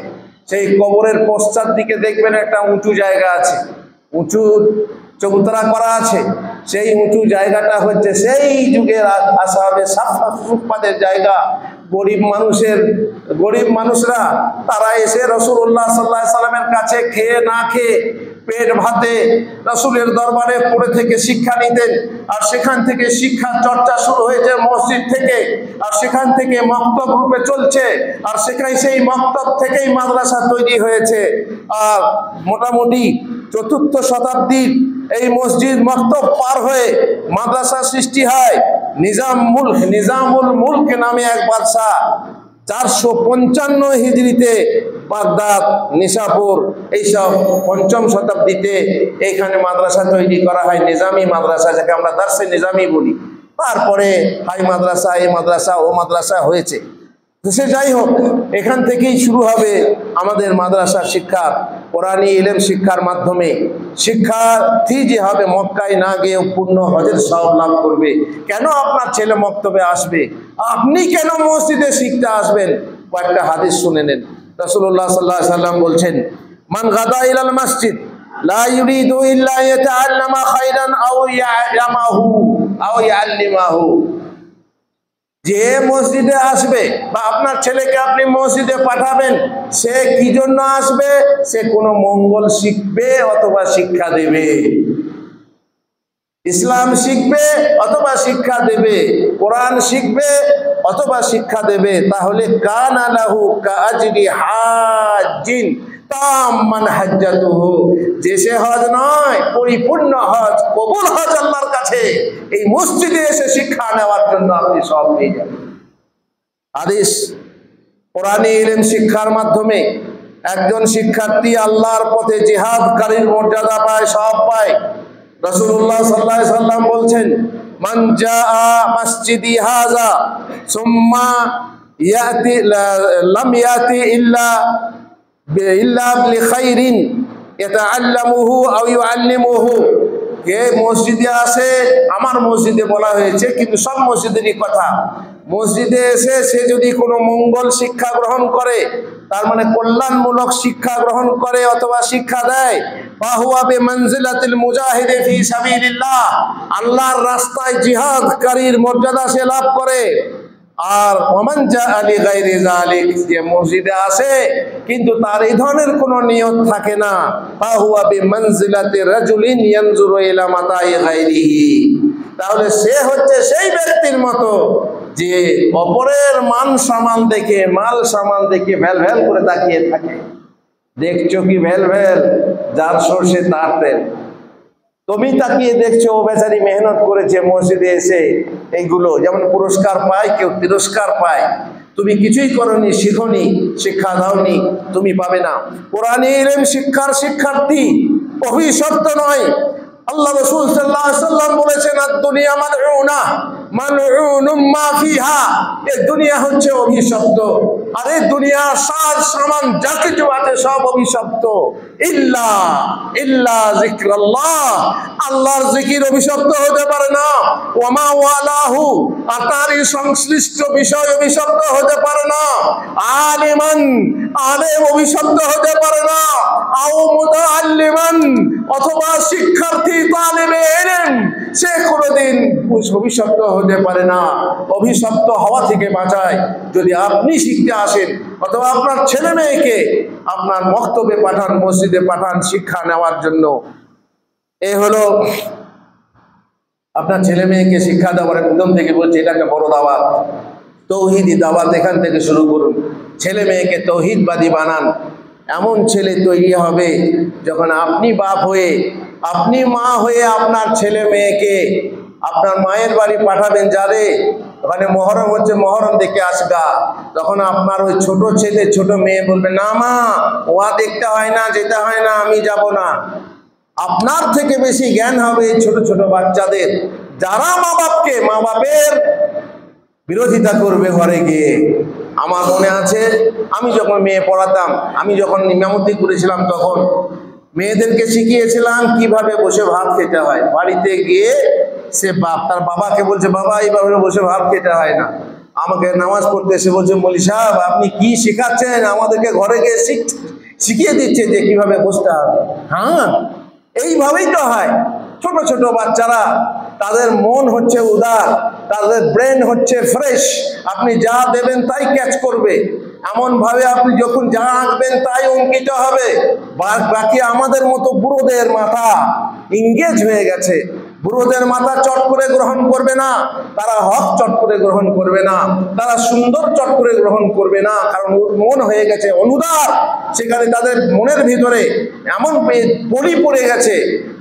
সেই কবরের পশ্চাৎ দিকে দেখবেন একটা উঁচু জায়গা আছে, উঁচু চৌতরা করা আছে। সেই উঁচু জায়গাটা হচ্ছে সেই যুগের আসহাবে সুফফাদের জায়গা। গরিব মানুষরা তারা এসে রাসূলুল্লাহ সাল্লাল্লাহু আলাইহি ওয়াসাল্লামের কাছে খেয়ে না খেয়ে পেট ভাতে রাসূলের দরবারে পড়ে থেকে শিক্ষা নিতেন। আর সেখান থেকে শিক্ষা চর্চা শুরু হয়েছে মসজিদ থেকে, আর সেখান থেকে মক্তব রূপে চলছে, আর সেই মক্তব থেকেই মাদ্রাসা তৈরি হয়েছে। আর মোটামুটি ৪র্থ শতাব্দীর এই মসজিদ মক্তব পার হয়ে মাদ্রাসা সৃষ্টি হয়। নিজামুল মুলক নামে এক বাদশা 455 হিজরিতে বাগদাদ, নিশাপুর এইসব ৫ম শতাব্দীতে এইখানে মাদ্রাসা তৈরি করা হয়, নিজামি মাদ্রাসা, যাকে আমরা দারসে নিজামি বলি। তারপরে হাই মাদ্রাসা, এই মাদ্রাসা, ও মাদ্রাসা হয়েছে। সে যাই হোক, এখান থেকেই শুরু হবে আমাদের মাদ্রাসা শিক্ষা। কোরআনী ইলম শিক্ষার মাধ্যমে শিক্ষার্থী যে হবে মক্কায় না গিয়ে পূর্ণ হজের সওয়াব লাভ করবে। কেন আপনার ছেলে মক্তবে আসবে? আপনি কেন মসজিদে শিখতে আসবেন? কয়েকটা হাদিস শুনে নেন। রাসূলুল্লাহ সাল্লাল্লাহু আলাইহি ওয়াসাল্লাম বলছেন, মান গাদা ইলাল মসজিদ লা ইউরিদু ইল্লা ইয়াতাআল্লামা খায়রান আও ইয়া'লামাহু আও ইয়া'ল্লিমাহু। যে মসজিদে আসবে বা আপনার ছেলেকে আপনি মসজিদে পাঠাবেন, সে কি জন্য আসবে? সে কোনো মঙ্গল শিখবে অথবা শিক্ষা দেবে, ইসলাম শিখবে অথবা শিক্ষা দেবে, কোরআন শিখবে অথবা শিক্ষা দেবে। তাহলে কানা লাহু কাআজরি হাজ্জিন তাম্মান হাজ্জাতুহু, যে সে হজ নয়, পরিপূর্ণ হজ, কবুল হজ আল্লাহর কাছে এই মসজিদে এসে শিক্ষা নেওয়ার জন্য আপনি সব পেয়ে যাবেন। হাদিস, কোরআনী ইলম শিক্ষার মাধ্যমে একজন শিক্ষার্থী আল্লাহর পথে জিহাদকারীর মর্যাদা পায়, সব পায়। রাসূলুল্লাহ সাল্লাল্লাহু আলাইহি সাল্লাম বলছেন, মান জাআ মসজিদি হাযা সুম্মা ইয়াতি লাম ইয়াতি ইল্লা লিখাইরিন ইয়াতাআল্লামুহু আও ইউআল্লিমুহু। কে মসজিদে আসে, আমার মসজিদে বলা হয়েছে কিন্তু সব মসজিদেরই কথা, মসজিদে এসে সে যদি কোনো মঙ্গল শিক্ষা গ্রহণ করে, তার মানে কল্যাণমূলক শিক্ষা গ্রহণ করে অথবা শিক্ষা দেয়, ফাহুয়া বিমানজিলাতিল মুজাহিদি ফি সাবিলিল্লাহ, আল্লাহর রাস্তায় জিহাদকারীর মর্যাদা সে লাভ করে। আর ওমান জাআ লিগাইরি যালিক, যে মসজিদে আসে কিন্তু তার এই ধরনের কোনো নিয়ত থাকে না, ফাহুয়া বিমানজিলাতি রাজুলিন ইয়ানজুরু ইলা মাতাই গায়রিহি, তাহলে সে হচ্ছে সেই ব্যক্তির মতো যে অপরের মান সামান দেখে, মাল সামান দেখে ভ্যাল ভ্যাল করে তাকিয়ে থাকে। দেখছো কি ভ্যাল ভ্যাল, যার সর্ষে তার তেল, তুমি তাকিয়ে দেখছো ও বেচারি মেহনত করেছে মসজিদে এসে এইগুলো, যেমন পুরস্কার পায়, কেউ তিরস্কার পায়, তুমি কিছুই করনি, শিখনি, শিক্ষা দাওনি, তুমি পাবে না। কোরআনী ইলম শিক্ষার শিক্ষার্থী অভিশপ্ত নয়। আল্লাহ রাসূল সাল্লাল্লাহু আলাইহি ওয়াসাল্লাম বলেছেন, আদ-দুনিয়া মালউনা মালউনুম মা ফিহা, এই দুনিয়া হচ্ছে অভিশপ্ত, আর এই দুনিয়ার সাজ সামান যা কিছু আছে সব অভিশপ্ত, ইল্লা ইল্লা যিকরাল্লাহ, আল্লাহর জিকির অভিশপ্ত হতে পারে না, ওয়া মা ওয়ালাহু, আর তারই সংশ্লিষ্ট বিষয় অভিশপ্ত হতে পারে না, আলিমান, আলেম অভিশপ্ত হতে পারে না, আও মুতাআল্লিমান, অথবা শিক্ষার্থী তালিবে ইলম, সে কোনোদিন অভিশপ্ত হতে পারে না। অভিশপ্ত হওয়া থেকে বাঁচায় যদি আপনি শিখতে আসেন অথবা আপনার ছেলে মেয়েকে আপনার মক্তবে পাঠান, মসজিদে পাঠান শিক্ষা নেওয়ার জন্য। এ হলো আপনার ছেলে মেয়েকে শিক্ষা দেওয়ার, একদম থেকে বলছে এটাকে বড় দাওয়াত, তৌহিদি দাওয়াত, এখান থেকে শুরু করুন। ছেলে মেয়েকে তৌহিদবাদী বানান। এমন ছেলে তৈরি হবে যখন আপনি বাপ হয়ে, আপনি মা হয়ে আপনার ছেলে মেয়েকে আপনার মায়ের বাড়ি পাঠাবেন, যারে ওখানে মহরম হচ্ছে, মহরম দেখে আসগা, তখন আপনার ওই ছোট ছেলে ছোট মেয়ে বলবে, না মা, ওয়া দেখতে হয় না, যেতে হয় না, আমি যাব না। আপনার থেকে বেশি জ্ঞান হবে ছোট ছোট বাচ্চাদের, যারা মা বাপের বিরোধিতা করবে ঘরে গিয়ে। আমার মনে আছে, আমি যখন মেয়ে পড়াতাম, আমি যখন ইমামতি করেছিলাম, তখন মেয়েদেরকে শিখিয়েছিলাম কিভাবে বসে ভাত খেতে হয়। বাড়িতে গিয়ে সে তার বাবাকে বলছে, বাবা এইভাবে বসে ভাত খেতে হয় না। আমাকে নামাজ পড়তে এসে বলছে, মৌলী সাহেব আপনি কি শেখাচ্ছেন, আমাদেরকে ঘরে গিয়ে শিখিয়ে দিচ্ছে যে কিভাবে বসতে হবে। হ্যাঁ, এইভাবেই তো হয়। ছোট ছোট বাচ্চারা, তাদের মন হচ্ছে উদার, তাদের ব্রেন হচ্ছে ফ্রেশ, আপনি যা দেবেন তাই ক্যাচ করবে। এমন ভাবে আপনি যখন যা আঁকবেন তাই অঙ্কিত হবে। বাকি আমাদের মতো বুড়োদের মাথা ইংগেজ হয়ে গেছে, বুড়োদের মাথা চট করে গ্রহণ করবে না, তারা হক চট করে গ্রহণ করবে না, তারা সুন্দর চট করে গ্রহণ করবে না, কারণ মন হয়ে গেছে অনুদার। সেখানে তাদের মনের ভিতরে এমন পলি পড়ে গেছে,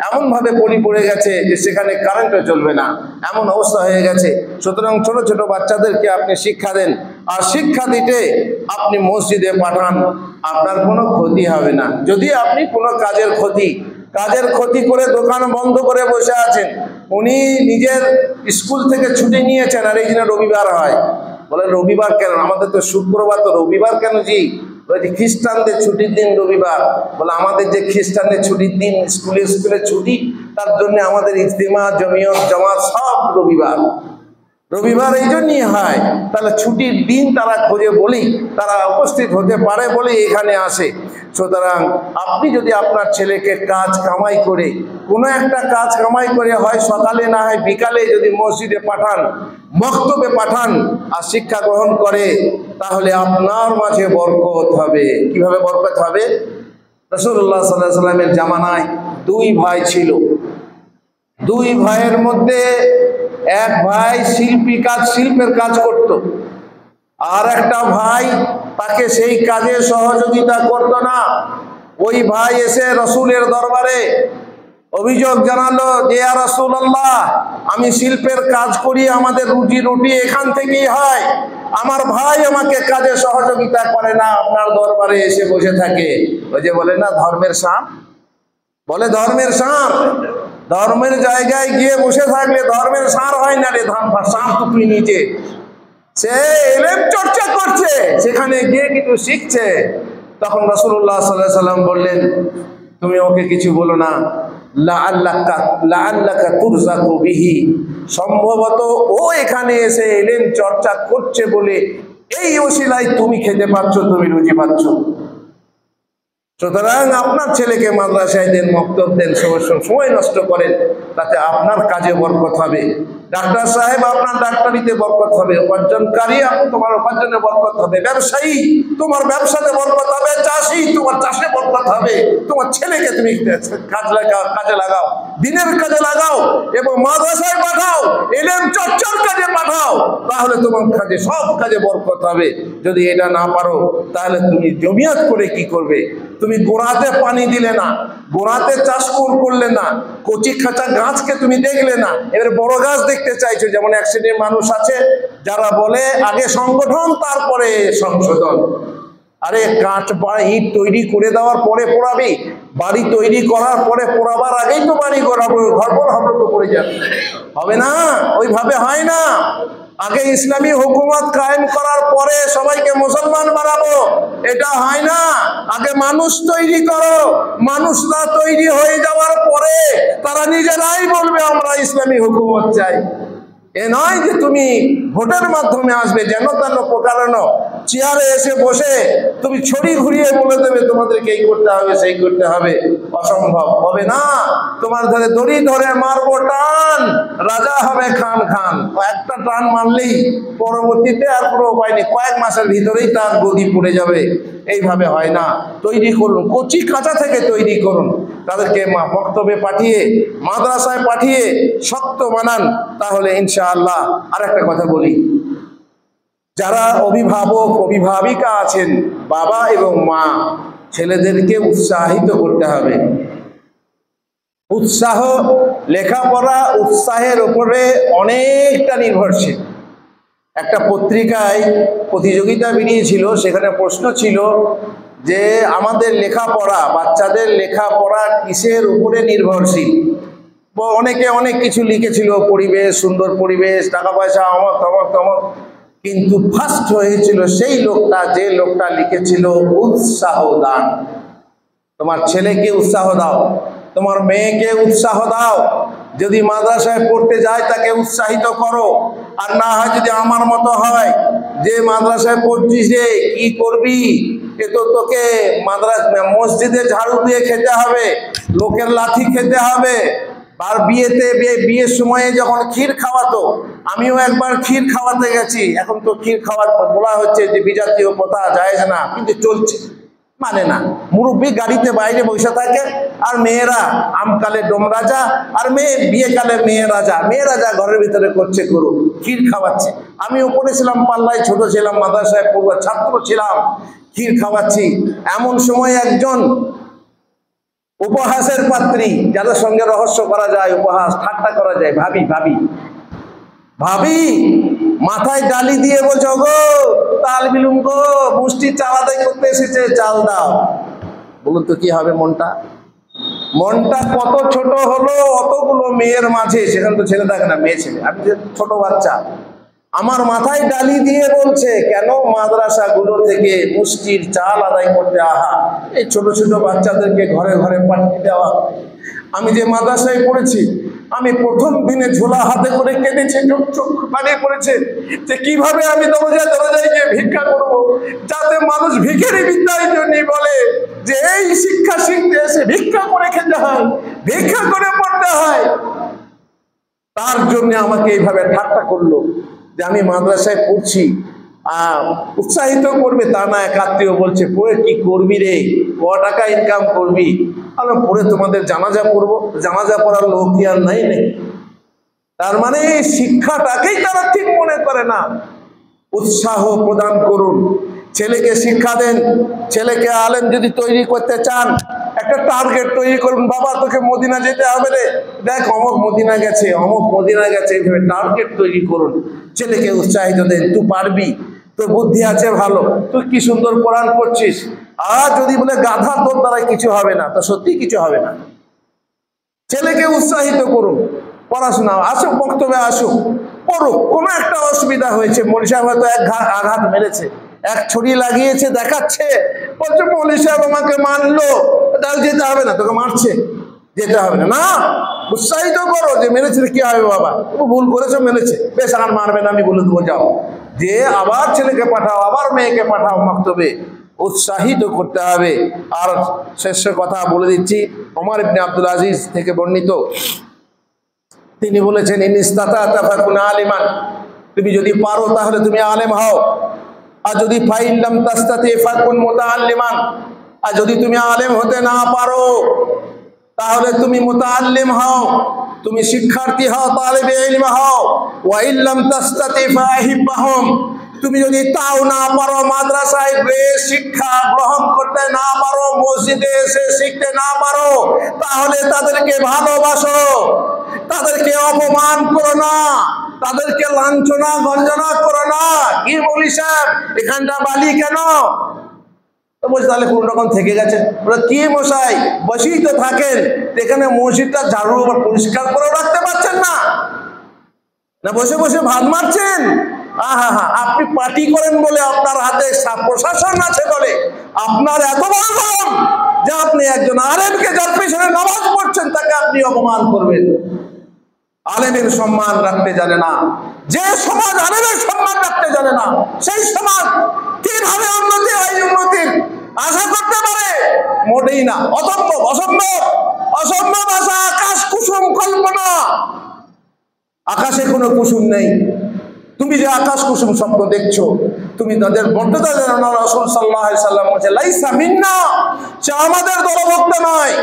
এমন ভাবে পলি পড়ে গেছে যে সেখানে কারেন্টও চলবে না, এমন অবস্থা হয়ে গেছে। সুতরাং ছোট ছোট বাচ্চাদেরকে আপনি শিক্ষা দেন, আর শিক্ষা দিতে আপনি মসজিদে পাঠান, আপনার কোনো ক্ষতি হবে না। যদি আপনি কোনো কাজের ক্ষতি করে দোকান বন্ধ করে বসে আছেন, উনি নিজের স্কুল থেকে ছুটি নিয়েছেন, আর এই দিনে রবিবার হয়, বলে রবিবার কেন, আমাদের তো শুক্রবার, তো রবিবার কেন? জি, বলছি খ্রিস্টানদের ছুটির দিন রবিবার। বলে আমাদের যে খ্রিস্টানদের ছুটির দিন, স্কুলে ছুটি, তার জন্য আমাদের ইজতিমা, জমিয়ত, জামাত সব রবিবার এই জন্যই হয়। তাহলে ছুটির দিন তারা খোঁজে বলি, তারা উপস্থিত হতে পারে বলে এখানে আসে। সুতরাং আপনি যদি আপনার ছেলেকে কাজ কামাই করে, কোনো একটা কাজ কামাই করে, হয় সকালে না হয় বিকালে যদি মসজিদে পাঠান, মক্তবে পাঠান আর শিক্ষা গ্রহণ করে, তাহলে আপনার মাঝে বরকত হবে। কিভাবে বরকত হবে? রাসূলুল্লাহ সাল্লাল্লাহু আলাইহি ওয়াসাল্লামের জামানায় দুই ভাই ছিল। দুই ভাইয়ের মধ্যে এক ভাই শিল্পের কাজ করত, আর একটা ভাই তাকে সেই কাজে সহযোগিতা করত না। ওই ভাই এসে রাসূলের দরবারে অভিযোগ জানালো যে ইয়া রাসূলুল্লাহ, আমি শিল্পের কাজ করি, আমাদের রুজি রুটি এখান থেকেই হয়, আমার ভাই আমাকে কাজে সহযোগিতা করে না, আপনার দরবারে এসে বসে থাকে। ওই যে বলে না ধর্মের সাপ, বলে ধর্মের সাপ, ধর্মের জায়গায় গিয়ে বসে থাকলে ধর্মের সার হয় না রে, সাপ টুকরি নিচে সে ইলম চর্চা করছে, সেখানে গিয়ে কিছু শিখছে। তখন রাসূলুল্লাহ সাল্লাল্লাহু আলাইহি ওয়াসাল্লাম বললেন, তুমি ওকে কিছু বলো না, লাআল্লাকা তুরযাকু বিহি, সম্ভবত ও এখানে এসে ইলম চর্চা করছে বলে এই ওসিলায় তুমি খেতে পাচ্ছ, তুমি রুজি পাচ্ছ। সুতরাং আপনার ছেলেকে মাদ্রাসায় দেন, মক্তব দেন, সময় নষ্ট করেন, তাতে আপনার কাজে বরকত হবে। ডাক্তার সাহেব, আপনার ডাক্তারিতে বরকত হবে। উপার্জনকারী, তোমার উপার্জনে বরকত হবে। ব্যবসায়ী, তোমার ব্যবসাতে বরকত হবে। চাষি, তোমার চাষে বরকত হবে। তোমার ছেলেকে তুমি কাজে লাগাও, দিনের কাজে লাগাও এবং মাদ্রাসায় পাঠাও, ইলম চর্চার কাজে পাঠাও, তাহলে তোমার কাজে সব কাজে বরকত হবে। যদি এটা না পারো, তাহলে তুমি জমিয়াত করে কি করবে? তুমি গোড়াতে পানি দিলে না, গোড়াতে চাষ করলে না, কচি খাঁচা গাছকে তুমি দেখলে না, এবার বড় গাছ দেখতে চাইছো। যেমন এক শ্রেণীর মানুষ আছে যারা বলে আগে সংগঠন তারপরে সংশোধন। আরে কাঠ বা ইট তৈরি করে দেওয়ার পরে পোড়াবি, বাড়ি তৈরি করার পরে পোড়াবার আগেই তো বাড়ি করাবো, ঘর তো পড়ে যাবে, হবে না, ওইভাবে হয় না। আগে ইসলামী হুকুমত কায়েম করার পরে সবাইকে মুসলমান বানাবো, এটা হয় না। আগে মানুষ তৈরি করো, মানুষরা তৈরি হয়ে যাওয়ার পরে তারা নিজেরাই বলবে আমরা ইসলামী হুকুমত চাই। এ নয় যে তুমি ভোটের মাধ্যমে আসবে, যেন তেন প্রকারণ চেয়ারে এসে বসে তুমি ছড়ি ঘুরিয়ে বলে দেবে তোমাদেরকে এই করতে হবে সেই করতে হবে। অসম্ভব, হবে না। তোমার ধরে দড়ি ধরে মারবো টান, রাজা হবে খান খান। একটা টান মারলেই পরবর্তীতে আর কোনো উপায় নেই, কয়েক মাসের ভিতরেই তার গদি পড়ে যাবে। এইভাবে হয় না। তৈরি করুন, কচি কাঁচা থেকে তৈরি করুন, তাদেরকে বক্তব্যে পাঠিয়ে, মাদ্রাসায় পাঠিয়ে শক্ত বানান, তাহলে ইনশাআল্লাহ। আর একটা কথা বলি, যারা অভিভাবক অভিভাবিকা আছেন, বাবা এবং মা, ছেলেদেরকে উৎসাহিত করতে হবে। উৎসাহ, লেখাপড়া উৎসাহের উপরে অনেকটা নির্ভরশীল। একটা পত্রিকায় প্রতিযোগিতা বেরিয়েছিল, সেখানে প্রশ্ন ছিল যে আমাদের লেখাপড়া, বাচ্চাদের লেখাপড়া কিসের উপরে নির্ভরশীল। অনেকে অনেক কিছু লিখেছিল, পরিবেশ, সুন্দর পরিবেশ, টাকা পয়সা, অমক তমক তমক। কিন্তু ফার্স্ট হয়েছিল সেই লোকটা, যে লোকটা লিখেছিল উৎসাহ দান। তোমার ছেলেকে উৎসাহ দাও, তোমার মেয়েকে উৎসাহ দাও। যদি মাদ্রাসায় পড়তে যায় তাকে উৎসাহিত করো। আর না হয় যদি আমার মতো হয় যে মাদ্রাসায় পড়ছিস রে কি করবি, এ তো তোকে মসজিদে ঝাড়ু দিয়ে খেতে হবে, লোকের লাঠি খেতে হবে। আর বিয়ের সময়ে যখন ক্ষীর খাওয়াতো, আমিও একবার ক্ষীর খাওয়াতে গেছি। এখন তো ক্ষীর খাওয়ার বলা হচ্ছে যে বিজাতীয় প্রথা, জায়েজ না, কিন্তু চলছে, মানে না। মুরব্বী গাড়িতে বাইরে বসে থাকে, আর মেয়েরা আমকালে ডোম রাজা, আর বিয়েকালে মেয়ে রাজা। মেয়ে রাজা ঘরের ভিতরে করছে, করুক, ক্ষীর খাওয়াচ্ছে। আমি উপরে ছিলাম পাল্লায়, ছোট ছিলাম, মাদ্রাসায় পড়ুয়া ছাত্র ছিলাম, ক্ষীর খাওয়াচ্ছি। এমন সময় একজন উপহাসের পাত্রী, যাদের সঙ্গে রহস্য করা যায়, উপহাস ঠাট্টা করা যায়, ভাবি মাথায় ডালি দিয়ে বলছো, গো তাল বিলুম গো, মুষ্টি চাল আদায় করতে এসেছে, চাল দাও। বলুন তো কি হবে মনটা কত ছোট হলো অতগুলো মেয়ের মাঝে। সেখানে তো ছেলে থাকে না, মেয়ে ছেলে। আমি যে ছোট বাচ্চা, আমার মাথায় ডালি দিয়ে বলছে কেন মাদ্রাসাগুলো থেকে মুষ্টির চাল আদায় করতে। আহা, এই ছোট ছোট বাচ্চাদেরকে ঘরে ঘরে পাঠিয়ে দেওয়া। আমি যে মাদ্রাসায় পড়েছি, আমি প্রথম দিনে ঝোলা হাতে করে কেঁদেছি, চোখ পানি পড়েছে যে কিভাবে আমি দরজায় গিয়ে ভিক্ষা করবো, যাতে মানুষ ভিখারি বিদ্যার জন্য বলে যে এই শিক্ষা শিখতে এসে ভিক্ষা করে খেতে হয়, ভিক্ষা করে পড়তে হয়। তার জন্য আমাকে এইভাবে ঠাট্টা করলো যে আমি মাদ্রাসায় পড়ছি, উৎসাহিত করবে তা না, এক আত্মীয় বলছে পড়ে কি করবি রে, ক টাকা ইনকাম করবি? আমরা পড়ে তোমাদের জানাজা পড়বো। জানাজা পড়ার লোক কি আর নাই নাকি? তার মানে শিক্ষাটাকেই তারা ঠিক মনে করে না। উৎসাহ প্রদান করুন, ছেলেকে শিক্ষা দেন। ছেলেকে আলেম যদি তৈরি করতে চান, একটা টার্গেট তৈরি করুন। বাবা তোকে মদিনা যেতে হবে রে, দেখ অমুক মদিনা গেছে, অমুক মদিনা গেছে, এইভাবে টার্গেট তৈরি করুন। ছেলেকে উৎসাহিত দেন, তুই পারবি, তোর বুদ্ধি আছে ভালো, তুই কি সুন্দর কোরআন পড়ছিস। আর যদি বলে গাধা তোর দ্বারা কিছু হবে না, তো সত্যি কিছু হবে না। ছেলেকে উৎসাহিত করুন, পড়াশোনা আসুক, বক্তব্যে আসুক, পড়ুক। কোনো একটা অসুবিধা হয়েছে, মৌলী সাহেব হয়তো এক আঘাত মেরেছে, এক ছড়ি লাগিয়েছে, দেখাচ্ছে, বলছে মৌলী সাহেব আমাকে মারলো, তাহলে যেতে হবে না, তোকে মারছে যেতে হবে না। না, উৎসাহিত করো যে মেরেছে কি হবে বাবা, তুমি ভুল করেছো, মেরেছে, বেশ আর মারবে না, আমি বলে দেবো যাও। যে আবার ছেলেকে পাঠাও, আবার মেয়েকে পাঠাও বক্তব্যে, উৎসাহিত করতে হবে। আর শেষ কথা বলে দিচ্ছি, ওমর ইবনে আব্দুল আজিজ থেকে বর্ণিত, তিনি বলেছেন ইনিস্তাতা ফাকুন আলিমান, তুমি যদি পারো তাহলে তুমি আলেম হও, আর যদি ফাইন লাম তাস্তাতি ফাকুন মুতাআল্লিমান, আর যদি তুমি আলেম হতে না পারো তাহলে তুমি মুতাআল্লিম হও, তুমি শিক্ষার্থী হও, তালিবে ইলম হও। ওয়া ইল্লাম তাস্তাতি ফাহিবহুম, তুমি যদি তাও না পারো, মাদ্রাসায় গিয়ে শিক্ষা গ্রহণ করতে না পারো, মসজিদে এসে শিখতে না পারো, তাহলে তাদেরকে ভালোবাসো, তাদেরকে অপমান করো না, তাদেরকে লাঞ্ছনা গঞ্জনা করো না। কি বলি সাহেব এখানটা বালি কেন? বলছে তাহলে কোন রকম থেকে গেছে। ওরা কি মশাই বসেই তো থাকেন, এখানে মসজিদটা ঝাড়ু আবার পরিষ্কার করে রাখতে পারছেন না, না বসে বসে ভাত মারছেন? আপনি পার্টি করেন বলে, আপনার হাতে প্রশাসন আছে বলে আপনার এত বড় গরম যে আপনি একজন আলেমকে, যার পেছনে নামাজ পড়ছেন, তাকে আপনি অপমান করবেন। আলেমের সম্মান রাখতে জানে না, যে সমাজ আলেমের সম্মান রাখতে জানে না, সেই সমাজ কিভাবে উন্নতি হয়, উন্নতির আশা করতে পারে? মোটেই না, অসম্ভব, অসম্ভব, অসম্ভব আশা। আকাশ কুসুম কল্পনা, আকাশে কোনো কুসুম নেই। তুমি যে আকাশ কুসুম স্বপ্ন দেখছো, তুমি তাদের মর্যাদা জানো না। রাসূল সাল্লাল্লাহু আলাইহি সাল্লাম বলেছেন লাইসা মিন্না, সে আমাদের দলভুক্ত নয়।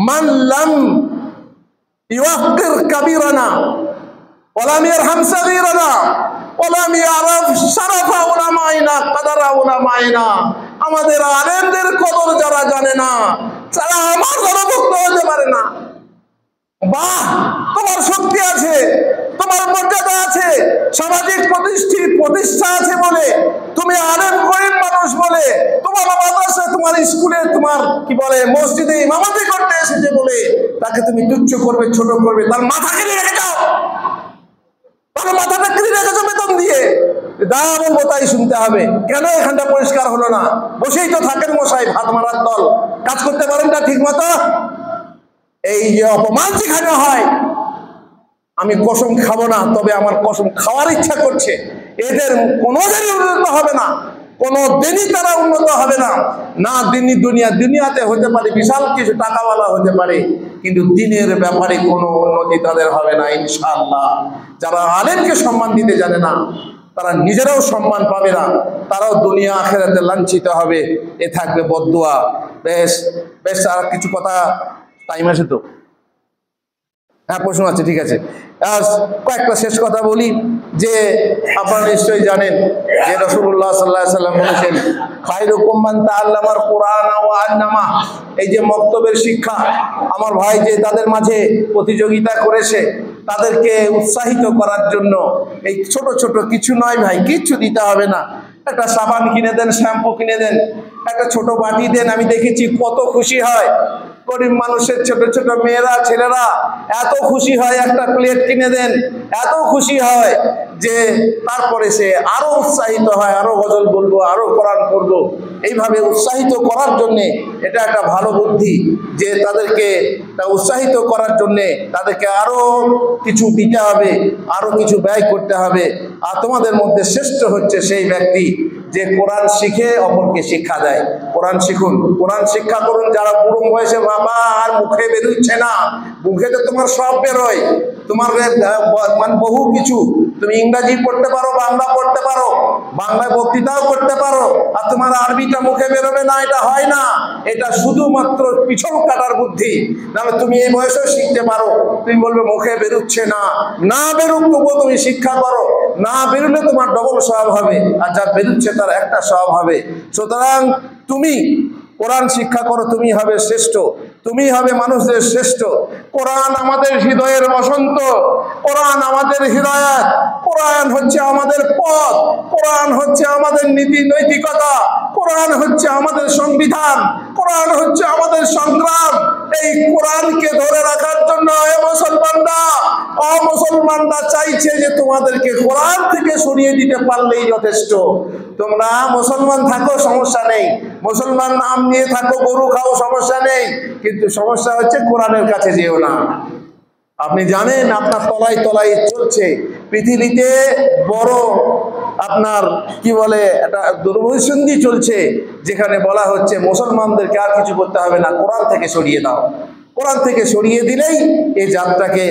মান লাম ইউকির কাবীরানা ওয়া লাম ইয়ারহাম সাগীরানা ওয়া লাম ইয়ারাফ শারাফা উলামাইনা কদরা উলামাইনা, আমাদের আলেমদের কদর যারা জানে না, তারা আমার দলভুক্ত হতে পারে না। বাহ, তোমার শক্তি আছে, তোমার মর্যাদা আছে, সামাজিক প্রতিষ্ঠা আছে বলে, তুমি আলেম গরিব মানুষ বলে, তোমার মাদ্রাসা, তোমার স্কুলে, তোমার কি বলে মসজিদে ইমামতি করতে এসেছে বলে তাকে তুমি তুচ্ছ করবে, ছোট করবে, তার মাথা কেটে রেখে যাও, তার মাথাটা কেটে রেখেছো বেতন দিয়ে, দা বলবো তাই শুনতে হবে। কেন এখানটা পরিষ্কার হলো না? বসেই তো থাকেন মশাই, ভাত মারার দল, কাজ করতে পারেন না ঠিক মতো। এই যে অপমান যেখানে হয়, আমি কসম খাবো না, তবে আমার কসম খাওয়ার ইচ্ছা করছে, এদের কোনোদিনই উন্নত হবে না, কোনোদিনই তারা উন্নত হবে না। না দিনই দুনিয়াতে হতে পারে বিশাল কিছু টাকাওয়ালা হতে পারে, কিন্তু দিনের ব্যাপারে কোনো উন্নতি তাদের হবে না ইনশাআল্লাহ। যারা আলেমকে সম্মান দিতে জানে না, তারা নিজেরাও সম্মান পাবে না, তারাও দুনিয়া আখিরাতে লাঞ্ছিত হবে। এ থাকবে বদদুয়া। বেশ বেশ, আর কিছু কথা টাইম আছে তো? হ্যাঁ, প্রশ্ন আছে, ঠিক আছে। কয়েকটা শেষ কথা বলি, যে আপনারা নিশ্চয়ই জানেন যে রাসূলুল্লাহ সাল্লাল্লাহু আলাইহি সাল্লাম বলেছেন খায়রুকুম মান তাআল্লামাল কুরআনা ওয়া আল্লামা। এই যে মক্তবের শিক্ষা, আমার ভাই যে তাদের মাঝে প্রতিযোগিতা করেছে, তাদেরকে উৎসাহিত করার জন্য এই ছোট ছোট কিছু নয় ভাই, কিচ্ছু দিতে হবে না, একটা সাবান কিনে দেন, শ্যাম্পু কিনে দেন, একটা ছোট বাটি দেন। আমি দেখেছি কত খুশি হয় গরিব মানুষের ছোট ছোট মেয়েরা, ছেলেরা এত খুশি হয়, একটা প্লেট কিনে দেন, এত খুশি হয় যে তারপরে সে আরো উৎসাহিত হয়, আরো গজল বলবো, আরো কোরআন পড়বো। এইভাবে উৎসাহিত করার জন্যে এটা একটা ভালো বুদ্ধি, যে তাদেরকে উৎসাহিত করার জন্যে তাদেরকে আরো কিছু দিতে হবে, আরো কিছু ব্যয় করতে হবে। আর তোমাদের মধ্যে শ্রেষ্ঠ হচ্ছে সেই ব্যক্তি যে কোরআন শিখে অপরকে শিক্ষা দেয়। কোরআন শিখুন, কোরআন শিক্ষা করুন। যারা বুড়ো বয়সে বাবা আর মুখে বেরোচ্ছে না, মুখে তো তোমার সব বেরোয়, তোমার মানে বহু কিছু, তুমি ইংরাজি পড়তে পারো, বাংলা পড়তে পারো, বাংলায় বক্তৃতাও করতে পারো, আর তোমার আরবিটা মুখে বেরোবে না, এটা হয় না। এটা শুধুমাত্র পিছন কাটার বুদ্ধি। নাহলে তুমি এই বয়সেও শিখতে পারো। তুমি বলবে মুখে বেরোচ্ছে না, না বেরোক তবুও তুমি শিক্ষা করো। না বেরোলে তোমার ডবল স্বভাব হবে, আর যা বেরোচ্ছে তার একটা স্বভাব হবে। সুতরাং তুমি কোরআন শিক্ষা করো, তুমি হবে শ্রেষ্ঠ, তুমি হবে মানুষদের শ্রেষ্ঠ। কোরআন আমাদের হৃদয়ের বসন্ত, কোরআন আমাদের হৃদয়াত, কোরআন হচ্ছে আমাদের পথ, কোরআন হচ্ছে আমাদের নীতি নৈতিকতা, কোরআন হচ্ছে আমাদের সংবিধান, কোরআন হচ্ছে আমাদের সংগ্রাম। এই কোরআনকে ধরে রাখার জন্য অমুসলমানরা চাইছে যে তোমাদেরকে কোরআন থেকে সরিয়ে দিতে পারলেই যথেষ্ট। তোমরা মুসলমান থাকো, সমস্যা নেই, মুসলমান নাম নিয়ে থাকো, গরু খাও, সমস্যা নেই, কিন্তু সমস্যা হচ্ছে কোরআনের কাছে যেও না। আপনি জানেন আপনার তলায় তলায় চলছে পৃথিবীতে বড় আপনার কি বলে একটা দুর্বসন্ধি চলছে, যেখানে বলা হচ্ছে মুসলমানদেরকে আর কিছু করতে হবে না, কোরআন থেকে সরিয়ে দাও। কোরআন থেকে সরিয়ে দিলেই এই জাতটাকে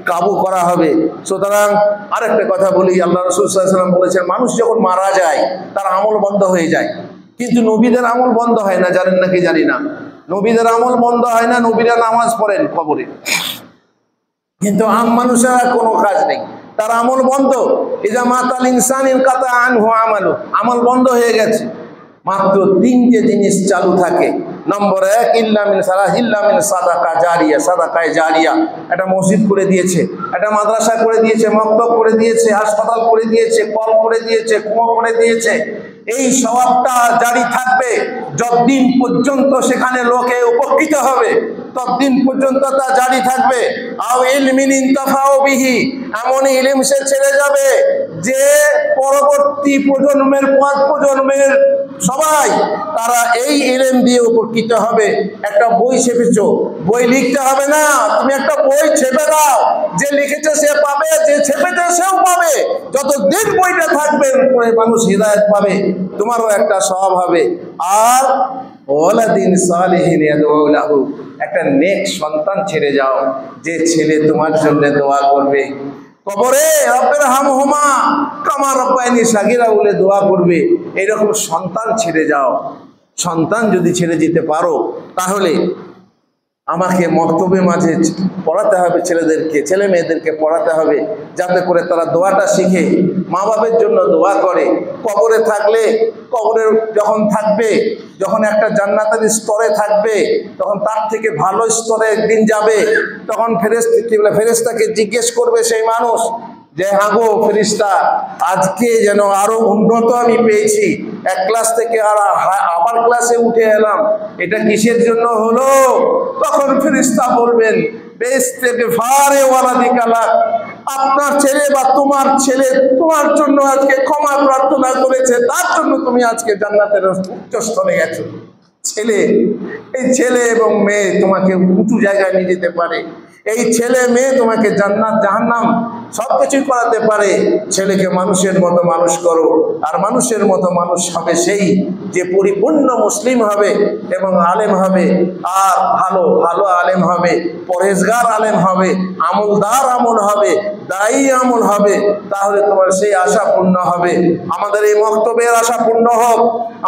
কাবু করা হবে। সুতরাং আরেকটা কথা বলি, আল্লাহ রাসূল সাল্লাল্লাহু আলাইহি ওয়াসাল্লাম বলেছেন মানুষ যখন মারা যায় তার আমল বন্ধ হয়ে যায়, কিন্তু নবীদের আমল বন্ধ হয় না। জানেন নাকি জানি না, নবীদের আমল বন্ধ হয় না। নবীরা নামাজ পড়েন কবরে, কিন্তু আম মানুষেরা কোনো কাজ নেই, তার আমল বন্ধ। ইজা মাতাল ইনসান ইনকাতা আনহু আমালু, আমল বন্ধ হয়ে গেছে। মাত্র তিনটে জিনিস চালু থাকে। নম্বর 1, ইল্লা মিন সাদাকা জারিয়া, সাদাকায়ে জারিয়া। একটা মসজিদ করে দিয়েছে, একটা মাদ্রাসা করে দিয়েছে, মক্তব করে দিয়েছে, হাসপাতাল করে দিয়েছে, কল করে দিয়েছে, কুয়ো করে দিয়েছে। এই স্বভাবটা জারি থাকবে যতদিন পর্যন্ত সেখানে লোকে উপকৃত হবে, ততদিন পর্যন্ত তা জারি থাকবে। আও ইলমিন ইনতাফাউ বিহি, এমন ইলম সে ছেড়ে যাবে যে পরবর্তী প্রজন্মের পর প্রজন্মের সবাই তারা এই ইলম দিয়ে উপকৃত হবে। একটা বই ছেপেছো, বই লিখতে হবে না, তুমি একটা বই ছেপে দাও, যে লিখেছে সে পাবে, যে ছেপেছে সেও পাবে। যতদিন বইটা থাকবে মানুষ হিদায়াত পাবে, তোমারও একটা স্বভাব হবে। আর ওয়ালাদিন সালিহিন ইয়াদউ লাহু, একটা নেক সন্তান ছেড়ে যাও, যে ছেলে তোমার জন্য দোয়া করবে কবরে, রব্বির হামহুমা কামা রাব্বায়ানি সাগীরা বলে দোয়া করবে। এরকম সন্তান ছেড়ে যাও। সন্তান যদি ছেড়ে যেতে পারো, তাহলে আমাকে মক্তবে মাঝে পড়াতে হবে, ছেলেদেরকে, ছেলে মেয়েদেরকে পড়াতে হবে, যাতে করে তারা দোয়াটা শিখে, মা বাবার জন্য দোয়া করে। কবরে থাকলে, কবরে যখন থাকবে, যখন একটা জান্নাতের স্তরে থাকবে, তখন তার থেকে ভালো স্তরে একদিন যাবে। তখন ফেরেশতাকে জিজ্ঞেস করবে সেই মানুষ যে হ্যাঁ গো ফেরেশতা, আজকে যেন আরো উন্নত আমি পেয়েছি, এক ক্লাস থেকে আর আবার ক্লাসে উঠে এলাম, এটা কিসের জন্য হলো? তখন ফেরেশতা বলবেন আপনার ছেলে বা তোমার ছেলে তোমার জন্য আজকে ক্ষমা প্রার্থনা করেছে, তার জন্য তুমি আজকে জান্নাতের উচ্চ স্তরে গেছো। ছেলে, এই ছেলে এবং মেয়ে তোমাকে উঁচু জায়গায় নিয়ে যেতে পারে। এই ছেলে মেয়ে তোমাকে জান্নাত জাহান্নাম সবকিছুই করাতে পারে। ছেলেকে মানুষের মতো মানুষ করো, আর মানুষের মতো মানুষ হবে সেই যে পরিপূর্ণ মুসলিম হবে এবং আলেম হবে, আর ভালো ভালো আলেম হবে, পরহেজগার আলেম হবে, আমলদার আমল হবে, দায়ী আমল হবে। তাহলে তোমার সেই আশা পূর্ণ হবে। আমাদের এই মক্তবের আশা পূর্ণ হোক।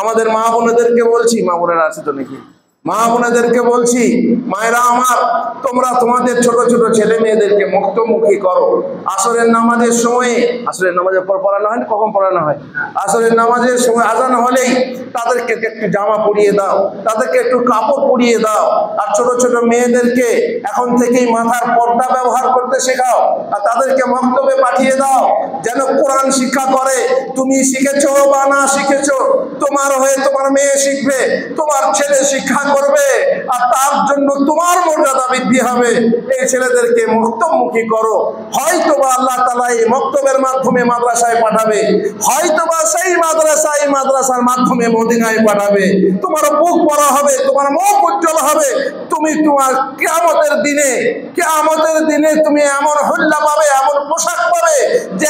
আমাদের মা বোনেদেরকে বলছি, মা বোনেরা আছে তো নাকি? মা বোনেদেরকে বলছি, মায়েরা আমার, তোমরা তোমাদের ছোট ছোট ছেলে মেয়েদেরকে মুক্তমুখী করো। আসরের নামাজের সময়ে, আসরের নামাজের পর পড়ানো হয়, কখন পড়ানো হয়? আসরের নামাজের সময় আজান হলেই তাদেরকে একটু জামা পরিয়ে দাও, তাদেরকে একটু কাপড় পরিয়ে দাও। আর ছোট ছোট মেয়েদেরকে এখন থেকেই মাথার পর্দা ব্যবহার করতে শেখাও, আর তাদেরকে মক্তবে পাঠিয়ে দাও যেন কোরআন শিক্ষা করে। তুমি শিখেছো বা না শিখেছো, তোমার হয়ে তোমার মেয়ে শিখবে, তোমার ছেলে শিক্ষা করবে, আর তার জন্য তোমার মর্যাদা বৃদ্ধি হবে। এই ছেলেদেরকে মক্তবমুখী করো। হয়তোবা আল্লাহ তাআলা এই মক্তবের মাধ্যমে মাদ্রাসায় পাঠাবে, হয়তোবা সেই মাদ্রাসায় মাদ্রাসার মাধ্যমে মদিনায় পাঠাবে, তোমার বুক বড় হবে, তোমার মুখ উজ্জ্বল হবে, তুমি তোমার কিয়ামতের দিনে তুমি এমন হল্লা পাবে, এমন পোশাক পাবে যে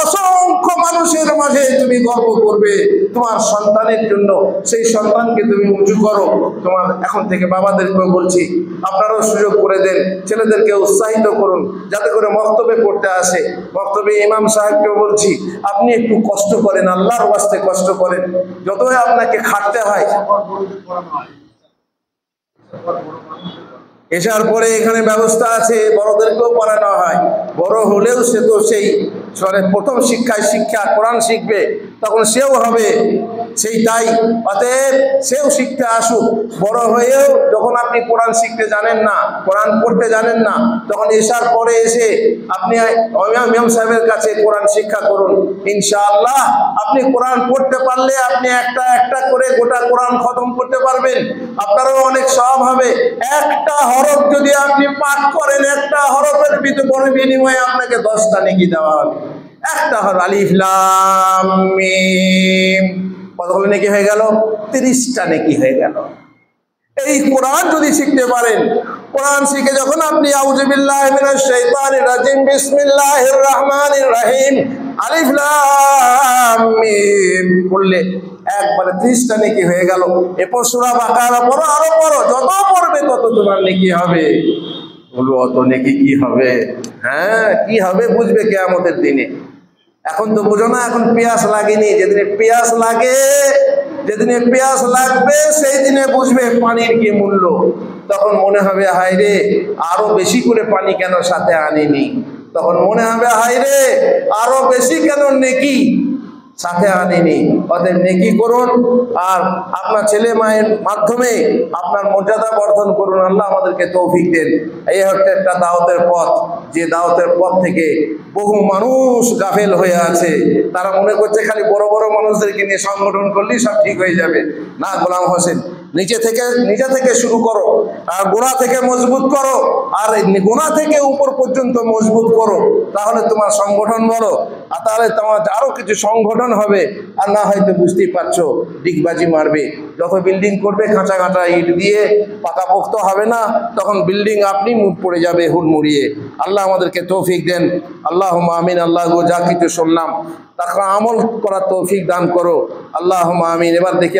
অসংখ্য মানুষের মাঝে তুমি গর্ব করবে। তোমার সন্তানের জন্য সেই সন্তানকে তুমি উঁচু করো। তোমার এখন থেকে বাবাদেরকেও বলছি, আপনারাও সুযোগ করে দেন, ছেলেদেরকে উৎসাহিত করুন যাতে করে মক্তবে পড়তে আসে। মক্তবে ইমাম সাহেবকেও বলছি, আপনি একটু কষ্ট করেন, আল্লাহর ওয়াস্তে কষ্ট করেন, যতই আপনাকে খাটতে হয়। এসার পরে এখানে ব্যবস্থা আছে, বড়দেরকেও পড়ানো হয়। বড় হলেও সে তো সেই প্রথম শিক্ষা কোরআন শিখবে, তখন সেও হবে সেই তাই। অতএব সেও শিখতে আসুক। বড় হয়েও যখন আপনি কোরআন শিখতে জানেন না, কোরআন পড়তে জানেন না, তখন এসার পরে এসে আপনি ইমাম সাহেবের কাছে কোরআন শিক্ষা করুন। ইনশাআল্লাহ আপনি কোরআন পড়তে পারলে আপনি একটা একটা করে গোটা কোরআন খতম করতে পারবেন, আপনারও অনেক সওয়াব হবে। একটা হরফ যদি আপনি পাঠ করেন, একটা হরফের বিনিময়ে আপনাকে 10টা নেকি দেওয়া হবে। একটা হরফ, আলিফ লাম মিম, কতগুলো নেকি হয়ে গেল? 30টা নেকি হয়ে গেল। এই কোরআন যদি শিখতে পারেন, কোরআন শিখে যখন আপনি আউযু বিল্লাহি মিনাশ শাইতানির রাজিম বিসমিল্লাহির রহমানির রহিম আলিফ লাম মিম পড়লে একবারে 30টা নেকি হয়ে গেল। এরপর সূরা বাকারা পড়ো, আরো পড়ো, যত পড়বে তত তোমার নেকি হবে। বলবো অত নেকি কি হবে? হ্যাঁ, কি হবে বুঝবে কিয়ামতের দিনে। এখন তো বোঝো না, এখন পিয়াস লাগেনি। যেদিনে পিয়াস লাগে, যেদিনে পিয়াস লাগবে সেই দিনে বুঝবে পানির কি মূল্য। তখন মনে হবে হায় রে, আরো বেশি করে পানি কেন সাথে আনিনি। তখন মনে হবে হায় রে, আরো বেশি কেন নেকি সাথে আনিনি। অতএব নেকি করুন, আর আপনার ছেলে মায়ের মাধ্যমে আপনার মর্যাদা বর্ধন করুন। আল্লাহ আমাদেরকে তৌফিক দেন। এই হচ্ছে একটা দাওয়াতের পথ, যে দাওয়াতের পথ থেকে বহু মানুষ গাফেল হয়ে আছে। তারা মনে করছে খালি বড় বড় মানুষদেরকে নিয়ে সংগঠন করলেই সব ঠিক হয়ে যাবে। না গোলাম হোসেন, নিজে থেকে শুরু করো, আর গোড়া থেকে মজবুত করো, আর গোড়া থেকে উপর পর্যন্ত মজবুত করো, তাহলে তোমার সংগঠন বড়, আর তাহলে তোমার আরো কিছু সংগঠন হবে। আর না হয়তো বুঝতেই পারছো, ডিগবাজি মারবে। যত বিল্ডিং করবে কাঁচা কাঁচা ইট দিয়ে, পাকাপোক্ত হবে না, তখন বিল্ডিং আপনি মুখ পড়ে যাবে হুড়মুড়িয়ে। আল্লাহ আমাদেরকে তৌফিক দেন। আল্লাহুম্মা আমিন। আল্লাহ গো, যা কিছু শুনলাম তাকে আমল করার তৌফিক দান করো। আল্লাহুম্মা আমিন। এবার দেখি